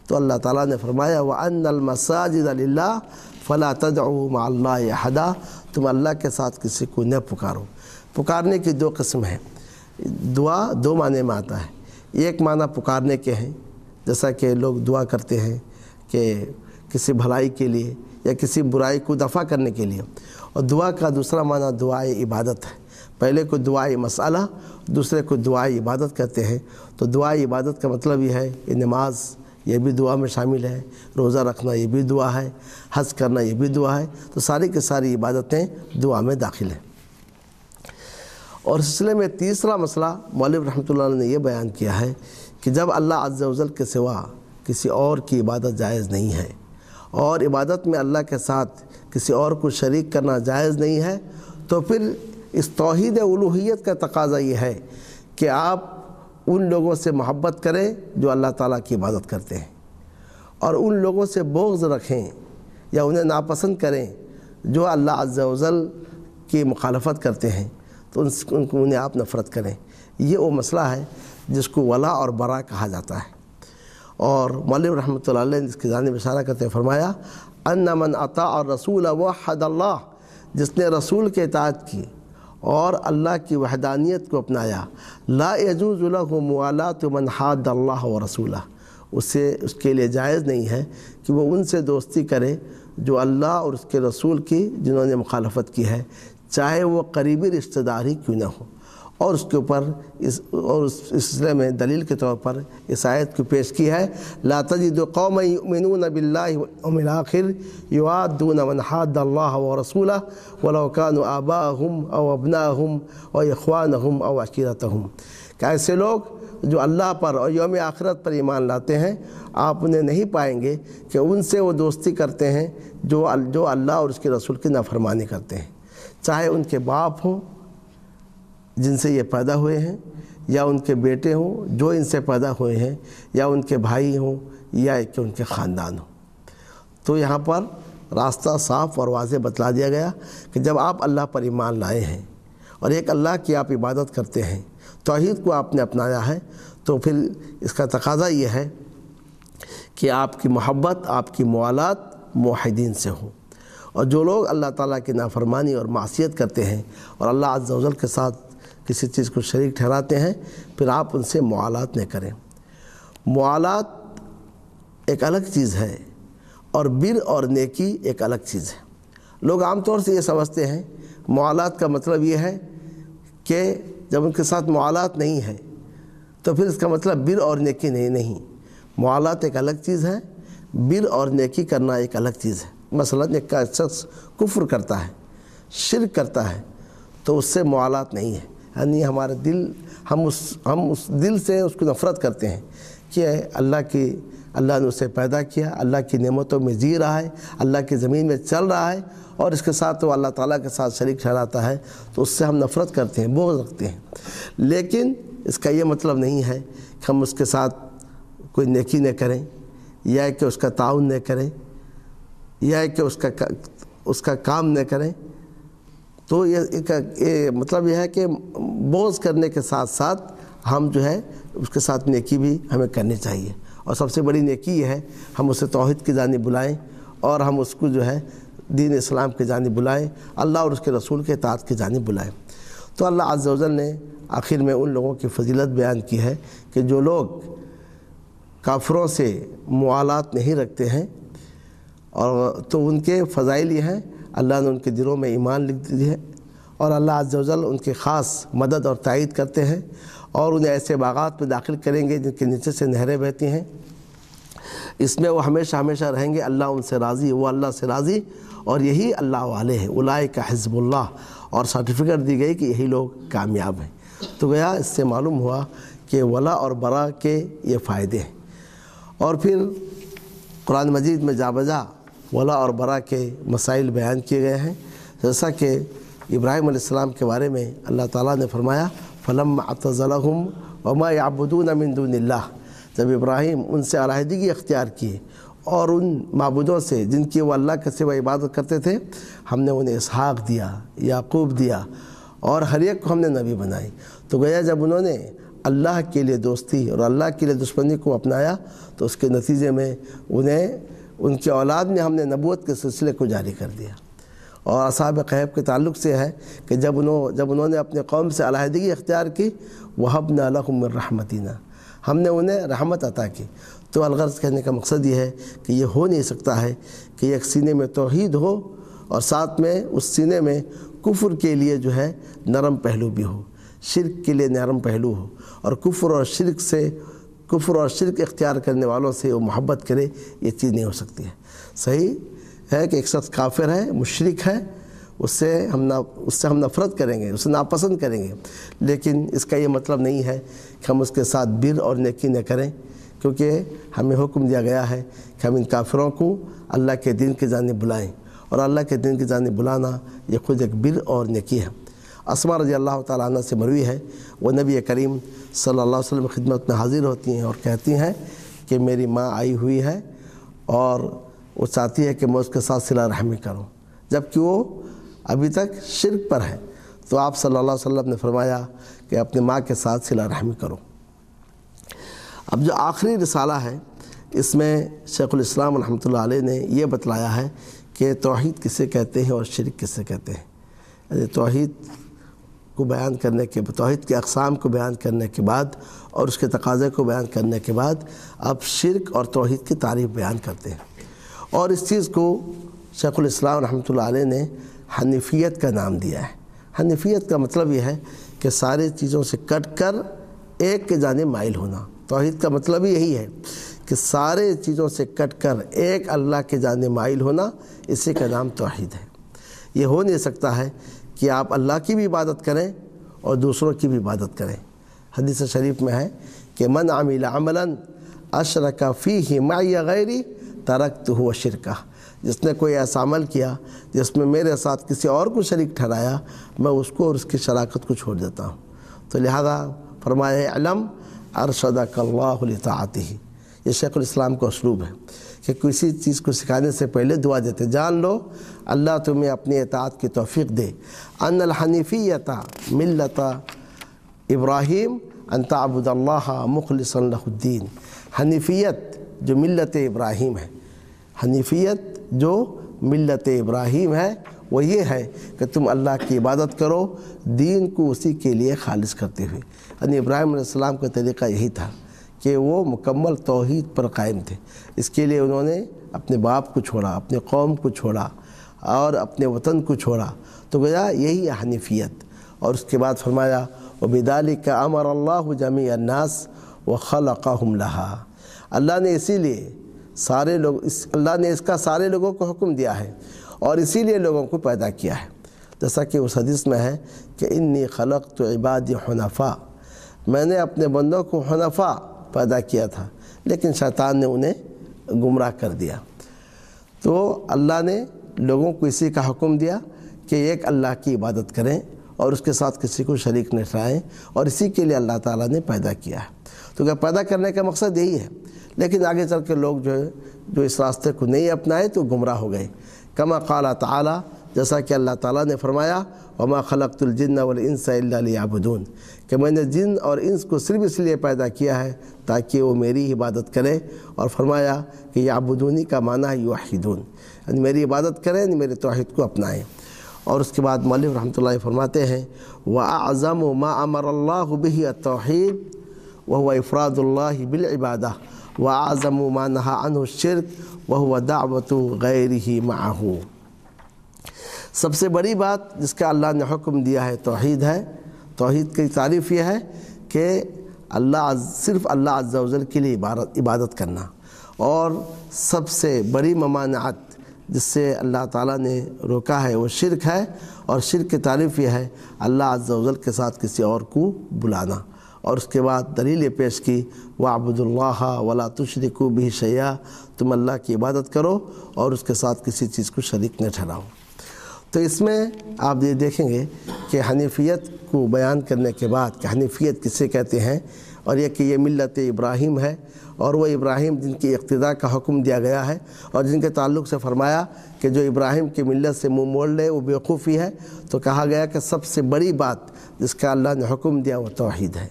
تو اللہ تعالیٰ نے فرمایا وَأَنَّ الْمَسَاجِدَ لِلَّهِ فَلَا تَدْعُوا مَعَ اللَّهِ أَحَدًا، تم اللہ کے ساتھ کسی کو نہ پکارو۔ پکارنے کی 2 قسم ہیں۔ دعا 2 معنی میں آتا ہے، ایک معنی پکارنے کے ہیں جیسا کہ لوگ دعا کرتے ہیں کہ کسی بھلائی کے لیے یا کسی برائی کو دفع کرنے کے لیے، اور دعا کا دوسرا معنی دعائے عبادت ہے۔ پہلے کو دعائے مسئلہ، دوسرے کو دعائے عبادت کہتے ہیں۔ تو دعائے عبادت کا مطلب یہ ہے کہ نماز یہ بھی دعا میں شامل ہے، روزہ رکھنا یہ بھی دعا ہے، حج کرنا یہ بھی دعا ہے، تو ساری کی ساری عبادتیں دعا میں داخل ہیں۔ اور اس سلسلے میں تیسرا مسئلہ مولوی رحمۃ اللہ علیہ نے یہ بیان کیا ہے کہ جب اللہ عز و جل کے سوا کسی اور کی عبادت جائز نہیں ہے، اور عبادت میں اللہ کے ساتھ کسی اور کو شریک کرنا جائز نہیں ہے، تو پھر اس توحید الوہیت کا تقاضا یہ ہے کہ آپ ان لوگوں سے محبت کریں جو اللہ تعالیٰ کی عبادت کرتے ہیں، اور ان لوگوں سے بغض رکھیں یا انہیں ناپسند کریں جو اللہ عز و جل کی مخالفت کرتے ہیں، تو انہیں آپ نفرت کریں۔ یہ وہ مسئلہ ہے جس کو ولا اور برا کہا جاتا ہے۔ اور مولوی رحمۃ اللہ علیہ نے اس کی جانب اشارہ کرتے ہوئے فرمایا ان من اطاع الرسول وحد اللہ، جس نے رسول کے اطاعت کی اور اللہ کی وحدانیت کو اپنایا، لا یجوز له موالات من حاد اللہ ورسولہ، اس کے لیے جائز نہیں ہے کہ وہ ان سے دوستی کرے جو اللہ اور اس کے رسول کی جنہوں نے مخالفت کی ہے، چاہے وہ قریبی رشتہ دار ہی کیوں نہ ہو۔ اور اس کے اوپر اس سلسلے میں دلیل کے طور پر اس آیت کو پیش کی ہے، لا تجد قوما یؤمنون باللہ والیوم الآخر یوادون من حاد اللہ ورسولہ ولو كانوا آباءهم او ابناءهم او اخوانهم او عشیرتهم، کہ ایسے لوگ جو اللہ پر اور یوم آخرت پر ایمان لاتے ہیں، آپ انہیں نہیں پائیں گے کہ ان سے وہ دوستی کرتے ہیں جو اللہ اور اس کے رسول کی نافرمانی کرتے ہیں، چاہے ان کے باپ ہوں جن سے یہ پیدا ہوئے ہیں، یا ان کے بیٹے ہوں جو ان سے پیدا ہوئے ہیں، یا ان کے بھائی ہوں، یا کہ ان کے خاندان ہوں۔ تو یہاں پر راستہ صاف اور واضح بتلا دیا گیا کہ جب آپ اللہ پر ایمان لائے ہیں اور ایک اللہ کی آپ عبادت کرتے ہیں، توحید کو آپ نے اپنایا ہے، تو پھر اس کا تقاضا یہ ہے کہ آپ کی محبت، آپ کی موالات موحدین سے ہو، اور جو لوگ اللہ تعالیٰ کی نافرمانی اور معصیت کرتے ہیں اور اللہ عز و جل کے ساتھ کسی چیز کو شریک ٹھہراتے ہیں، پھر آپ ان سے موالات نہ کریں۔ موالات ایک الگ چیز ہے اور بر اور نیکی ایک الگ چیز ہے۔ لوگ عام طور سے یہ سمجھتے ہیں موالات کا مطلب یہ ہے کہ جب ان کے ساتھ موالات نہیں ہے تو پھر اس کا مطلب بر اور نیکی نہیں۔ موالات ایک الگ چیز ہے، بر اور نیکی کرنا ایک الگ چیز ہے۔ مثلا ایک کا شخص کفر کرتا ہے، شرک کرتا ہے، تو اس سے موالات نہیں ہے، یعنی ہمارا دل، ہم اس دل سے اس کو نفرت کرتے ہیں کہ اللہ نے اسے پیدا کیا، اللہ کی نعمتوں میں جی رہا ہے، اللہ کی زمین میں چل رہا ہے، اور اس کے ساتھ وہ اللہ تعالیٰ کے ساتھ شریک ٹھہراتا ہے، تو اس سے ہم نفرت کرتے ہیں، بغض رکھتے ہیں۔ لیکن اس کا یہ مطلب نہیں ہے کہ ہم اس کے ساتھ کوئی نیکی نہ کریں، یا کہ اس کا تعاون نہ کریں، یا کہ اس کا کام نہ کریں۔ تو یہ مطلب یہ ہے کہ بغض کرنے کے ساتھ ساتھ ہم جو ہے اس کے ساتھ نیکی بھی ہمیں کرنی چاہیے، اور سب سے بڑی نیکی یہ ہے ہم اسے توحید کی جانب بلائیں، اور ہم اس کو جو ہے دین اسلام کی جانب بلائیں، اللہ اور اس کے رسول کے اطاعت کی جانب بلائیں۔ تو اللہ عز و جل نے آخر میں ان لوگوں کی فضیلت بیان کی ہے کہ جو لوگ کافروں سے موالات نہیں رکھتے ہیں، اور تو ان کے فضائل یہ ہیں، اللہ نے ان کے دلوں میں ایمان لکھ دی ہے، اور اللہ عز و جل ان کی خاص مدد اور تائید کرتے ہیں، اور انہیں ایسے باغات میں داخل کریں گے جن کے نیچے سے نہریں بہتی ہیں، اس میں وہ ہمیشہ رہیں گے، اللہ ان سے راضی، وہ اللہ سے راضی، اور یہی اللہ والے ہیں، اولئک حزب اللہ، اور سرٹیفکیٹ دی گئی کہ یہی لوگ کامیاب ہیں۔ تو گیا اس سے معلوم ہوا کہ ولا اور برا کے یہ فائدے ہیں۔ اور پھر قرآن مجید میں جا بجا ولا اور برا کے مسائل بیان کیے گئے ہیں، جیسا کہ ابراہیم علیہ السلام کے بارے میں اللہ تعالیٰ نے فرمایا فَلَمَّا اعْتَزَلَهُمْ وَمَا يَعْبُدُونَ مِن دُونِ اللَّهِ، جب ابراہیم ان سے علیحدگی اختیار کیے اور ان معبودوں سے جن کی وہ اللہ کے سوا عبادت کرتے تھے، ہم نے انہیں اسحاق دیا، یعقوب دیا، اور ہر ایک کو ہم نے نبی بنائی۔ تو گویا جب انہوں نے اللہ کے لیے دوستی اور اللہ کے لیے دشمنی کو اپنایا، تو اس کے نتیجے میں ان کی اولاد میں ہم نے نبوت کے سلسلے کو جاری کر دیا۔ اور اصحاب کہف کے تعلق سے ہے کہ جب انہوں نے اپنے قوم سے علیحدگی اختیار کی، وَهَبْنَا لَهُم مِّن رَحْمَتِنَا، ہم نے انہیں رحمت عطا کی۔ تو الغرض کہنے کا مقصد یہ ہے کہ یہ ہو نہیں سکتا ہے کہ ایک سینے میں توحید ہو اور ساتھ میں اس سینے میں کفر کے لیے جو ہے نرم پہلو بھی ہو، شرک کے لیے نرم پہلو ہو، اور کفر اور شرک اختیار کرنے والوں سے وہ محبت کرے، یہ چیز نہیں ہو سکتی ہے۔ صحیح ہے کہ ایک شخص کافر ہے، مشرک ہے، اس سے ہم نفرت کریں گے، اسے ناپسند کریں گے، لیکن اس کا یہ مطلب نہیں ہے کہ ہم اس کے ساتھ بر اور نیکی نہ کریں، کیونکہ ہمیں حکم دیا گیا ہے کہ ہم ان کافروں کو اللہ کے دین کی جانب بلائیں، اور اللہ کے دین کی جانب بلانا یہ خود ایک بر اور نیکی ہے۔ اسما رضی اللہ تعالیٰ عنہ سے مروی ہے، وہ نبی کریم صلی اللہ علیہ وسلم کی خدمت میں حاضر ہوتی ہیں اور کہتی ہیں کہ میری ماں آئی ہوئی ہے اور وہ چاہتی ہے کہ میں اس کے ساتھ صلہ رحمی کروں، جبکہ وہ ابھی تک شرک پر ہے۔ تو آپ صلی اللہ علیہ وسلم نے فرمایا کہ اپنے ماں کے ساتھ صلہ رحمی کرو۔ اب جو آخری رسالہ ہے اس میں شیخ الاسلام رحمۃ اللہ علیہ نے یہ بتلایا ہے کہ توحید کسے کہتے ہیں اور شرک کسے کہتے ہیں، یعنی توحید کو بیان کرنے کے توحید کے اقسام کو بیان کرنے کے بعد اور اس کے تقاضے کو بیان کرنے کے بعد اب شرک اور توحید کی تعریف بیان کرتے ہیں، اور اس چیز کو شیخ الاسلام رحمۃ اللہ علیہ نے حنیفیت کا نام دیا ہے۔ حنیفیت کا مطلب یہ ہے کہ ساری چیزوں سے کٹ کر ایک کے جانب مائل ہونا۔ توحید کا مطلب ہی یہی ہے کہ سارے چیزوں سے کٹ کر ایک اللہ کے جانب مائل ہونا، اسی کا نام توحید ہے۔ یہ ہو نہیں سکتا ہے کہ آپ اللہ کی بھی عبادت کریں اور دوسروں کی بھی عبادت کریں۔ حدیث شریف میں ہے کہ من عمل عملا اشرک فیہ معی غیری ترکتہ وشرکہ، جس نے کوئی ایسا عمل کیا جس میں میرے ساتھ کسی اور کو شریک ٹھہرایا، میں اس کو اور اس کی شراکت کو چھوڑ دیتا ہوں۔ تو لہذا فرمایا علم ارشدک اللہ لطاعتہ، یہ شیخ الاسلام کا اسلوب ہے کہ کسی چیز کو سکھانے سے پہلے دعا دیتے، جان لو اللہ تمہیں اپنی اطاعت کی توفیق دے۔ ان الحنیفیۃ ملت ابراہیم ان تعبد اللہ مخلصا لہ الدین، حنیفیت جو ملت ابراہیم ہے، حنیفیت جو ملت ابراہیم ہے وہ یہ ہے کہ تم اللہ کی عبادت کرو دین کو اسی کے لیے خالص کرتے ہوئے۔ یعنی ابراہیم علیہ السلام کا طریقہ یہی تھا کہ وہ مکمل توحید پر قائم تھے، اس کے لیے انہوں نے اپنے باپ کو چھوڑا، اپنے قوم کو چھوڑا اور اپنے وطن کو چھوڑا، تو گویا یہی ہے حنیفیت۔ اور اس کے بعد فرمایا وَبِذَلِكَ أَمَرَ اللَّهُ جَمِيعَ النَّاسِ وَخَلَقَهُمْ لَهَا، اللہ نے اسی لیے اللہ نے اس کا سارے لوگوں کو حکم دیا ہے اور اسی لیے لوگوں کو پیدا کیا ہے، جیسا کہ اس حدیث میں ہے کہ انی خلقت عبادی حنفاء، میں نے اپنے بندوں کو حنفاء پیدا کیا تھا لیکن شیطان نے انہیں گمراہ کر دیا۔ تو اللہ نے لوگوں کو اسی کا حکم دیا کہ ایک اللہ کی عبادت کریں اور اس کے ساتھ کسی کو شریک نہ ٹھہرائیں، اور اسی کے لیے اللہ تعالیٰ نے پیدا کیا ہے۔ تو کہ پیدا کرنے کا مقصد یہی ہے، لیکن آگے چل کے لوگ جو اس راستے کو نہیں اپنائے تو گمراہ ہو گئے۔ کما قال تعالیٰ، جیسا کہ اللہ تعالیٰ نے فرمایا وما خلقت الجن والانس الا لیعبدون، کہ میں نے جن اور انس کو صرف اس لیے پیدا کیا ہے تاکہ وہ میری عبادت کریں، اور فرمایا کہ یعبدونی کا معنی ہے یوحدون، یعنی میری عبادت کریں، یعنی میرے توحید کو اپنائیں۔ اور اس کے بعد مؤلف رحمۃ اللہ فرماتے ہیں وَأَعْظَمُ مَا أَمَرَ اللَّهُ بِهِ التَّوْحِيدُ وَهُوَ إِفْرَادُ اللَّهِ بِالْعِبَادَةِ وَأَعْظَمُ مَا نَهَى عَنْهُ الشِّرْكُ وَهُوَ دَعْوَةُ غَيْرِهِ مَعَهُ، سب سے بڑی بات جس کا اللہ نے حکم دیا ہے توحید ہے۔ توحید کی تعریف یہ ہے کہ صرف اللہ عز و جل کے لیے عبادت کرنا، اور سب سے بڑی ممانعت جس سے اللہ تعالیٰ نے روکا ہے وہ شرک ہے، اور شرک کی تعریف یہ ہے اللہ عز و جل کے ساتھ کسی اور کو بلانا۔ اور اس کے بعد دلیل یہ پیش کی وَاعْبُدُوا اللَّهَ وَلَا تُشْرِكُوا بِهِ شَيْئًا، تم اللہ کی عبادت کرو اور اس کے ساتھ کسی چیز کو شریک نہ ٹھہراؤ۔ تو اس میں آپ یہ دیکھیں گے کہ حنیفیت کو بیان کرنے کے بعد کہ حنیفیت کسے کہتے ہیں، اور یہ کہ یہ ملت ابراہیم ہے، اور وہ ابراہیم جن کی اقتداء کا حکم دیا گیا ہے اور جن کے تعلق سے فرمایا کہ جو ابراہیم کی ملت سے منہ موڑ لے وہ بیوقوفی ہے، تو کہا گیا کہ سب سے بڑی بات جس کا اللہ نے حکم دیا وہ توحید ہے،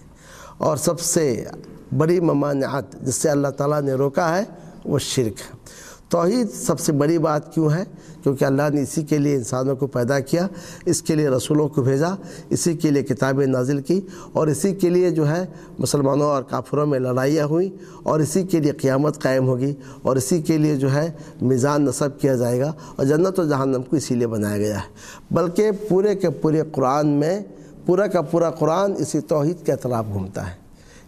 اور سب سے بڑی ممانعت جس سے اللہ تعالیٰ نے روکا ہے وہ شرک ہے۔ توحید سب سے بڑی بات کیوں ہے؟ کیونکہ اللہ نے اسی کے لیے انسانوں کو پیدا کیا، اس کے لیے رسولوں کو بھیجا، اسی کے لیے کتابیں نازل کی، اور اسی کے لیے جو ہے مسلمانوں اور کافروں میں لڑائیاں ہوئیں، اور اسی کے لیے قیامت قائم ہوگی، اور اسی کے لیے جو ہے میزان نصب کیا جائے گا، اور جنت و جہنم کو اسی لیے بنایا گیا ہے۔ بلکہ پورے کے پورے قرآن میں پورا کا پورا قرآن اسی توحید کے اطراف گھومتا ہے۔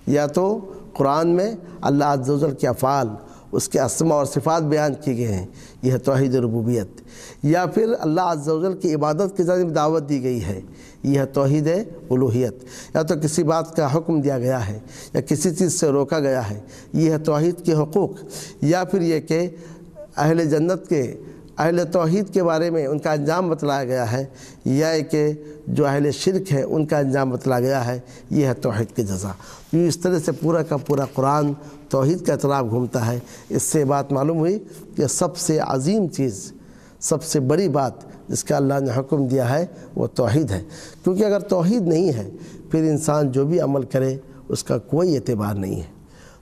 یا تو قرآن میں اللہ عز و جل کے افعال، اس کے اسماء اور صفات بیان کی گئے ہیں، یہ ہے توحید ربوبیت، یا پھر اللہ عز و جل کی عبادت کی جانب دعوت دی گئی ہے، یہ ہے توحید الوہیت، یا تو کسی بات کا حکم دیا گیا ہے یا کسی چیز سے روکا گیا ہے، یہ ہے توحید کے حقوق، یا پھر یہ کہ اہل اہل توحید کے بارے میں ان کا انجام بتلایا گیا ہے، یا کہ جو اہل شرک ہے ان کا انجام بتلایا گیا ہے، یہ ہے توحید کی جزا۔ یہ اس طرح سے پورا کا پورا قرآن توحید کا اطراف گھومتا ہے۔ اس سے بات معلوم ہوئی کہ سب سے عظیم چیز، سب سے بڑی بات جس کا اللہ نے حکم دیا ہے وہ توحید ہے، کیونکہ اگر توحید نہیں ہے پھر انسان جو بھی عمل کرے اس کا کوئی اعتبار نہیں ہے۔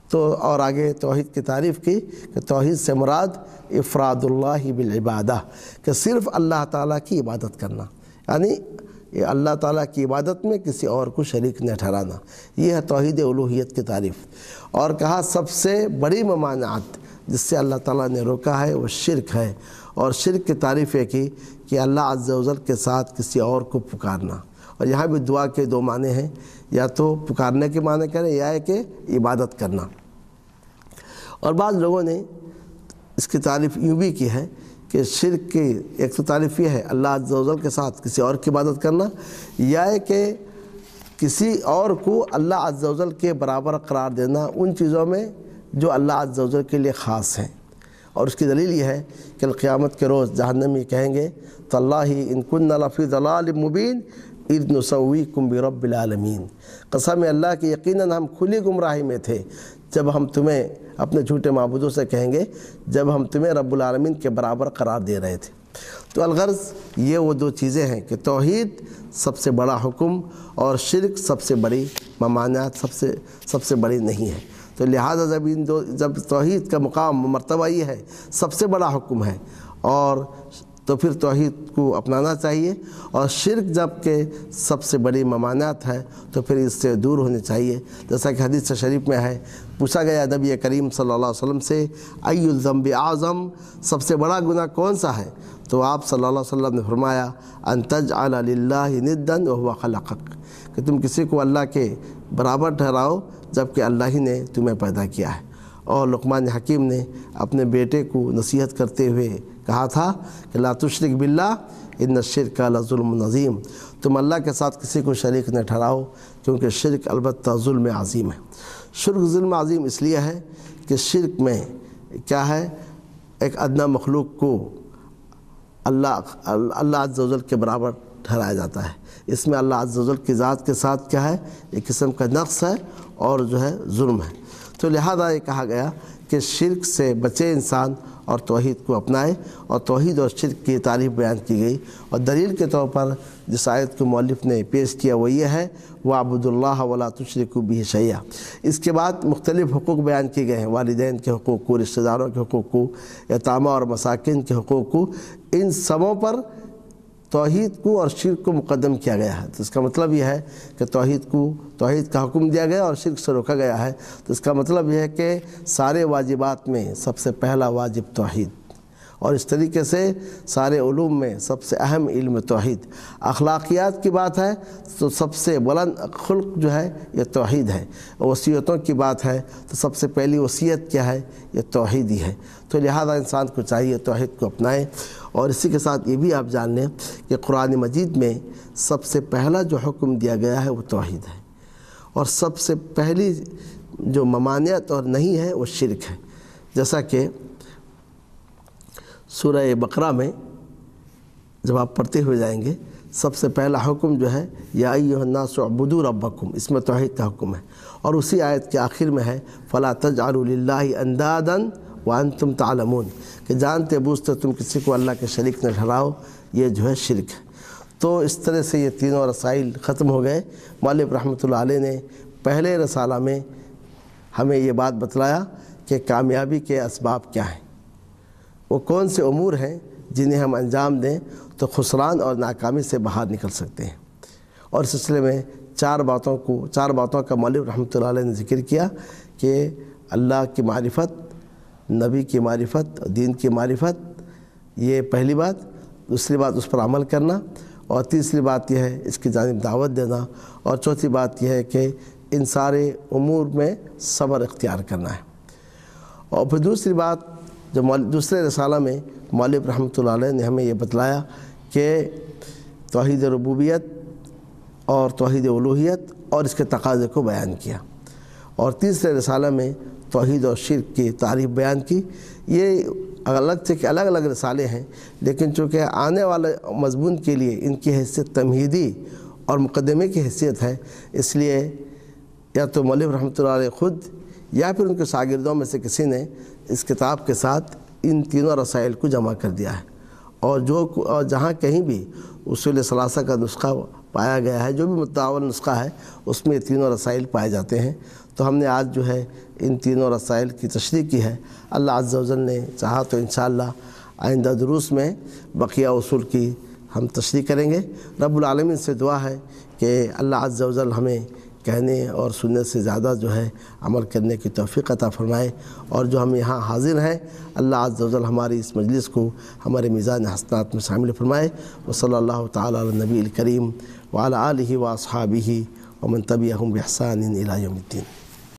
تو اور آگے توحید کی تعریف کی کہ توحید سے مراد افراد اللہ بالعبادہ، کہ صرف اللہ تعالیٰ کی عبادت کرنا، یعنی یہ اللہ تعالیٰ کی عبادت میں کسی اور کو شریک نہ ٹھہرانا، یہ ہے توحید الوہیت کی تعریف۔ اور کہا سب سے بڑی ممانعت جس سے اللہ تعالیٰ نے روکا ہے وہ شرک ہے، اور شرک کی تعریف ہے کہ اللہ عز و جل کے ساتھ کسی اور کو پکارنا۔ اور یہاں بھی دعا کے دو معنی ہیں، یا تو پکارنے کے معنی کریں یا ہے کہ عبادت کرنا۔ اور بعض لوگوں نے اس کی تعریف یوں بھی کی ہے کہ شرک کی ایک تو تعریف یہ ہے اللہ عز و جل کے ساتھ کسی اور کی عبادت کرنا، یا ہے کہ کسی اور کو اللہ عز و جل کے برابر قرار دینا ان چیزوں میں جو اللہ عز و جل کے لیے خاص ہیں۔ اور اس کی دلیل یہ ہے کہ قیامت کے روز جہنمی کہیں گے تاللہ ان کننا لفی ضلال مبین اذ نسویکم برب العالمین، قسم اللہ کہ یقیناً ہم کھلی گمراہی میں تھے جب ہم تمہیں اپنے جھوٹے معبودوں سے کہیں گے، جب ہم تمہیں رب العالمین کے برابر قرار دے رہے تھے۔ تو الغرض یہ وہ دو چیزیں ہیں کہ توحید سب سے بڑا حکم اور شرک سب سے بڑی ممانعت، سب سے بڑی نہیں ہے۔ تو لہٰذا جب توحید کا مقام مرتبہ یہ ہے، سب سے بڑا حکم ہے، اور تو پھر توحید کو اپنانا چاہیے، اور شرک جب کہ سب سے بڑی ممانعت ہے تو پھر اس سے دور ہونے چاہیے۔ جیسا کہ حدیث شریف میں ہے، پوچھا گیا نبی کریم صلی اللہ علیہ وسلم سے ای الذنب اعظم، سب سے بڑا گناہ کون سا ہے؟ تو آپ صلی اللہ علیہ وسلم نے فرمایا ان تجعل للہ ندا وهو خلقک، کہ تم کسی کو اللہ کے برابر ٹھہراؤ جبکہ اللہ ہی نے تمہیں پیدا کیا ہے۔ اور لقمان حکیم نے اپنے بیٹے کو نصیحت کرتے ہوئے کہا تھا کہ لا تشرک باللہ ان الشرک لظلم عظیم، تم اللہ کے ساتھ کسی کو شریک نہ ٹھہراؤ کیونکہ شرک البتہ ظلم عظیم ہے۔ شرک ظلم عظیم اس لیے ہے کہ شرک میں کیا ہے، ایک ادنی مخلوق کو اللہ عز و جل کے برابر ٹھہرایا جاتا ہے۔ اس میں اللہ عز و جل کی ذات کے ساتھ کیا ہے، ایک قسم کا نقص ہے اور جو ہے ظلم ہے۔ تو لہذا یہ کہا گیا کہ شرک سے بچے انسان اور توحید کو اپنائے، اور توحید اور شرک کی تعریف بیان کی گئی۔ اور دلیل کے طور پر جس آیت کو مؤلف نے پیش کیا وہ یہ ہے وَاعْبُدُوا اللَّهَ وَلَا تُشْرِكُوا بِهِ شَيْئًا۔ اس کے بعد مختلف حقوق بیان کیے گئے ہیں، والدین کے حقوق کو، رشتہ داروں کے حقوق کو، یتامى اور مساکین کے حقوق کو، ان سبوں پر توحید کو اور شرک کو مقدم کیا گیا ہے۔ تو اس کا مطلب یہ ہے کہ توحید کا حکم دیا گیا اور شرک سے روکا گیا ہے۔ تو اس کا مطلب یہ ہے کہ سارے واجبات میں سب سے پہلا واجب توحید، اور اس طریقے سے سارے علوم میں سب سے اہم علم توحید۔ اخلاقیات کی بات ہے تو سب سے بلند خلق جو ہے یہ توحید ہے۔ وصیتوں کی بات ہے تو سب سے پہلی وصیت کیا ہے، یہ توحید ہی ہے۔ تو لہذا انسان کو چاہیے توحید کو اپنائے۔ اور اسی کے ساتھ یہ بھی آپ جان لیں کہ قرآن مجید میں سب سے پہلا جو حکم دیا گیا ہے وہ توحید ہے، اور سب سے پہلی جو ممانعت اور نہیں ہے وہ شرک ہے۔ جیسا کہ سورہ بقرہ میں جب آپ پڑھتے ہوئے جائیں گے، سب سے پہلا حکم جو ہے یا ایھا الناس اعبدوا ربکم، اس میں توحید کا حکم ہے۔ اور اسی آیت کے آخر میں ہے فلا تجعلوا للہ اندادا وانتم تعلمون، کہ جانتے بوجھتے تم کسی کو اللہ کے شریک نہ ٹھہراؤ، یہ جو ہے شرک ہے۔ تو اس طرح سے یہ تینوں رسائل ختم ہو گئے۔ مؤلف رحمۃ اللہ علیہ نے پہلے رسالہ میں ہمیں یہ بات بتلایا کہ کامیابی کے اسباب کیا ہیں، وہ کون سے امور ہیں جنہیں ہم انجام دیں تو خسران اور ناکامی سے باہر نکل سکتے ہیں۔ اور اس سلسلے میں چار باتوں کا مؤلف رحمۃ اللہ علیہ نے ذکر کیا کہ اللہ کی معرفت، نبی کی معرفت، دین کی معرفت، یہ پہلی بات۔ دوسری بات اس پر عمل کرنا، اور تیسری بات یہ ہے اس کی جانب دعوت دینا، اور چوتھی بات یہ ہے کہ ان سارے امور میں صبر اختیار کرنا ہے۔ اور پھر دوسری بات جو دوسرے رسالہ میں مؤلف رحمۃ اللہ علیہ نے ہمیں یہ بتلایا کہ توحید ربوبیت اور توحید الوہیت اور اس کے تقاضے کو بیان کیا، اور تیسرے رسالہ میں توحید اور شرک کی تعریف بیان کی۔ یہ الگ تھے کہ الگ الگ رسالے ہیں، لیکن چونکہ آنے والے مضمون کے لیے ان کی حیثیت تمہیدی اور مقدمے کی حیثیت ہے، اس لیے یا تو مؤلف رحمۃ اللہ علیہ خود یا پھر ان کے شاگردوں میں سے کسی نے اس کتاب کے ساتھ ان تینوں رسائل کو جمع کر دیا ہے، اور جہاں کہیں بھی اصول ثلاثہ کا نسخہ پایا گیا ہے، جو بھی متداول نسخہ ہے اس میں یہ تینوں رسائل پائے جاتے ہیں۔ تو ہم نے آج جو ہے ان تینوں رسائل کی تشریح کی ہے۔ اللہ عز و جل نے چاہا تو انشاءاللہ آئندہ دروس میں بقیہ اصول کی ہم تشریح کریں گے۔ رب العالمین سے دعا ہے کہ اللہ عز و جل ہمیں کہنے اور سننے سے زیادہ جو ہے عمل کرنے کی توفیق عطا فرمائے، اور جو ہم یہاں حاضر ہیں اللہ عز و جل ہماری اس مجلس کو ہمارے میزان حسنات میں شامل فرمائے۔ وصلی اللہ تعالی علی النبی الکریم وعلی آلہ واصحابہ ومن تبعہم بإحسان الی یوم الدین۔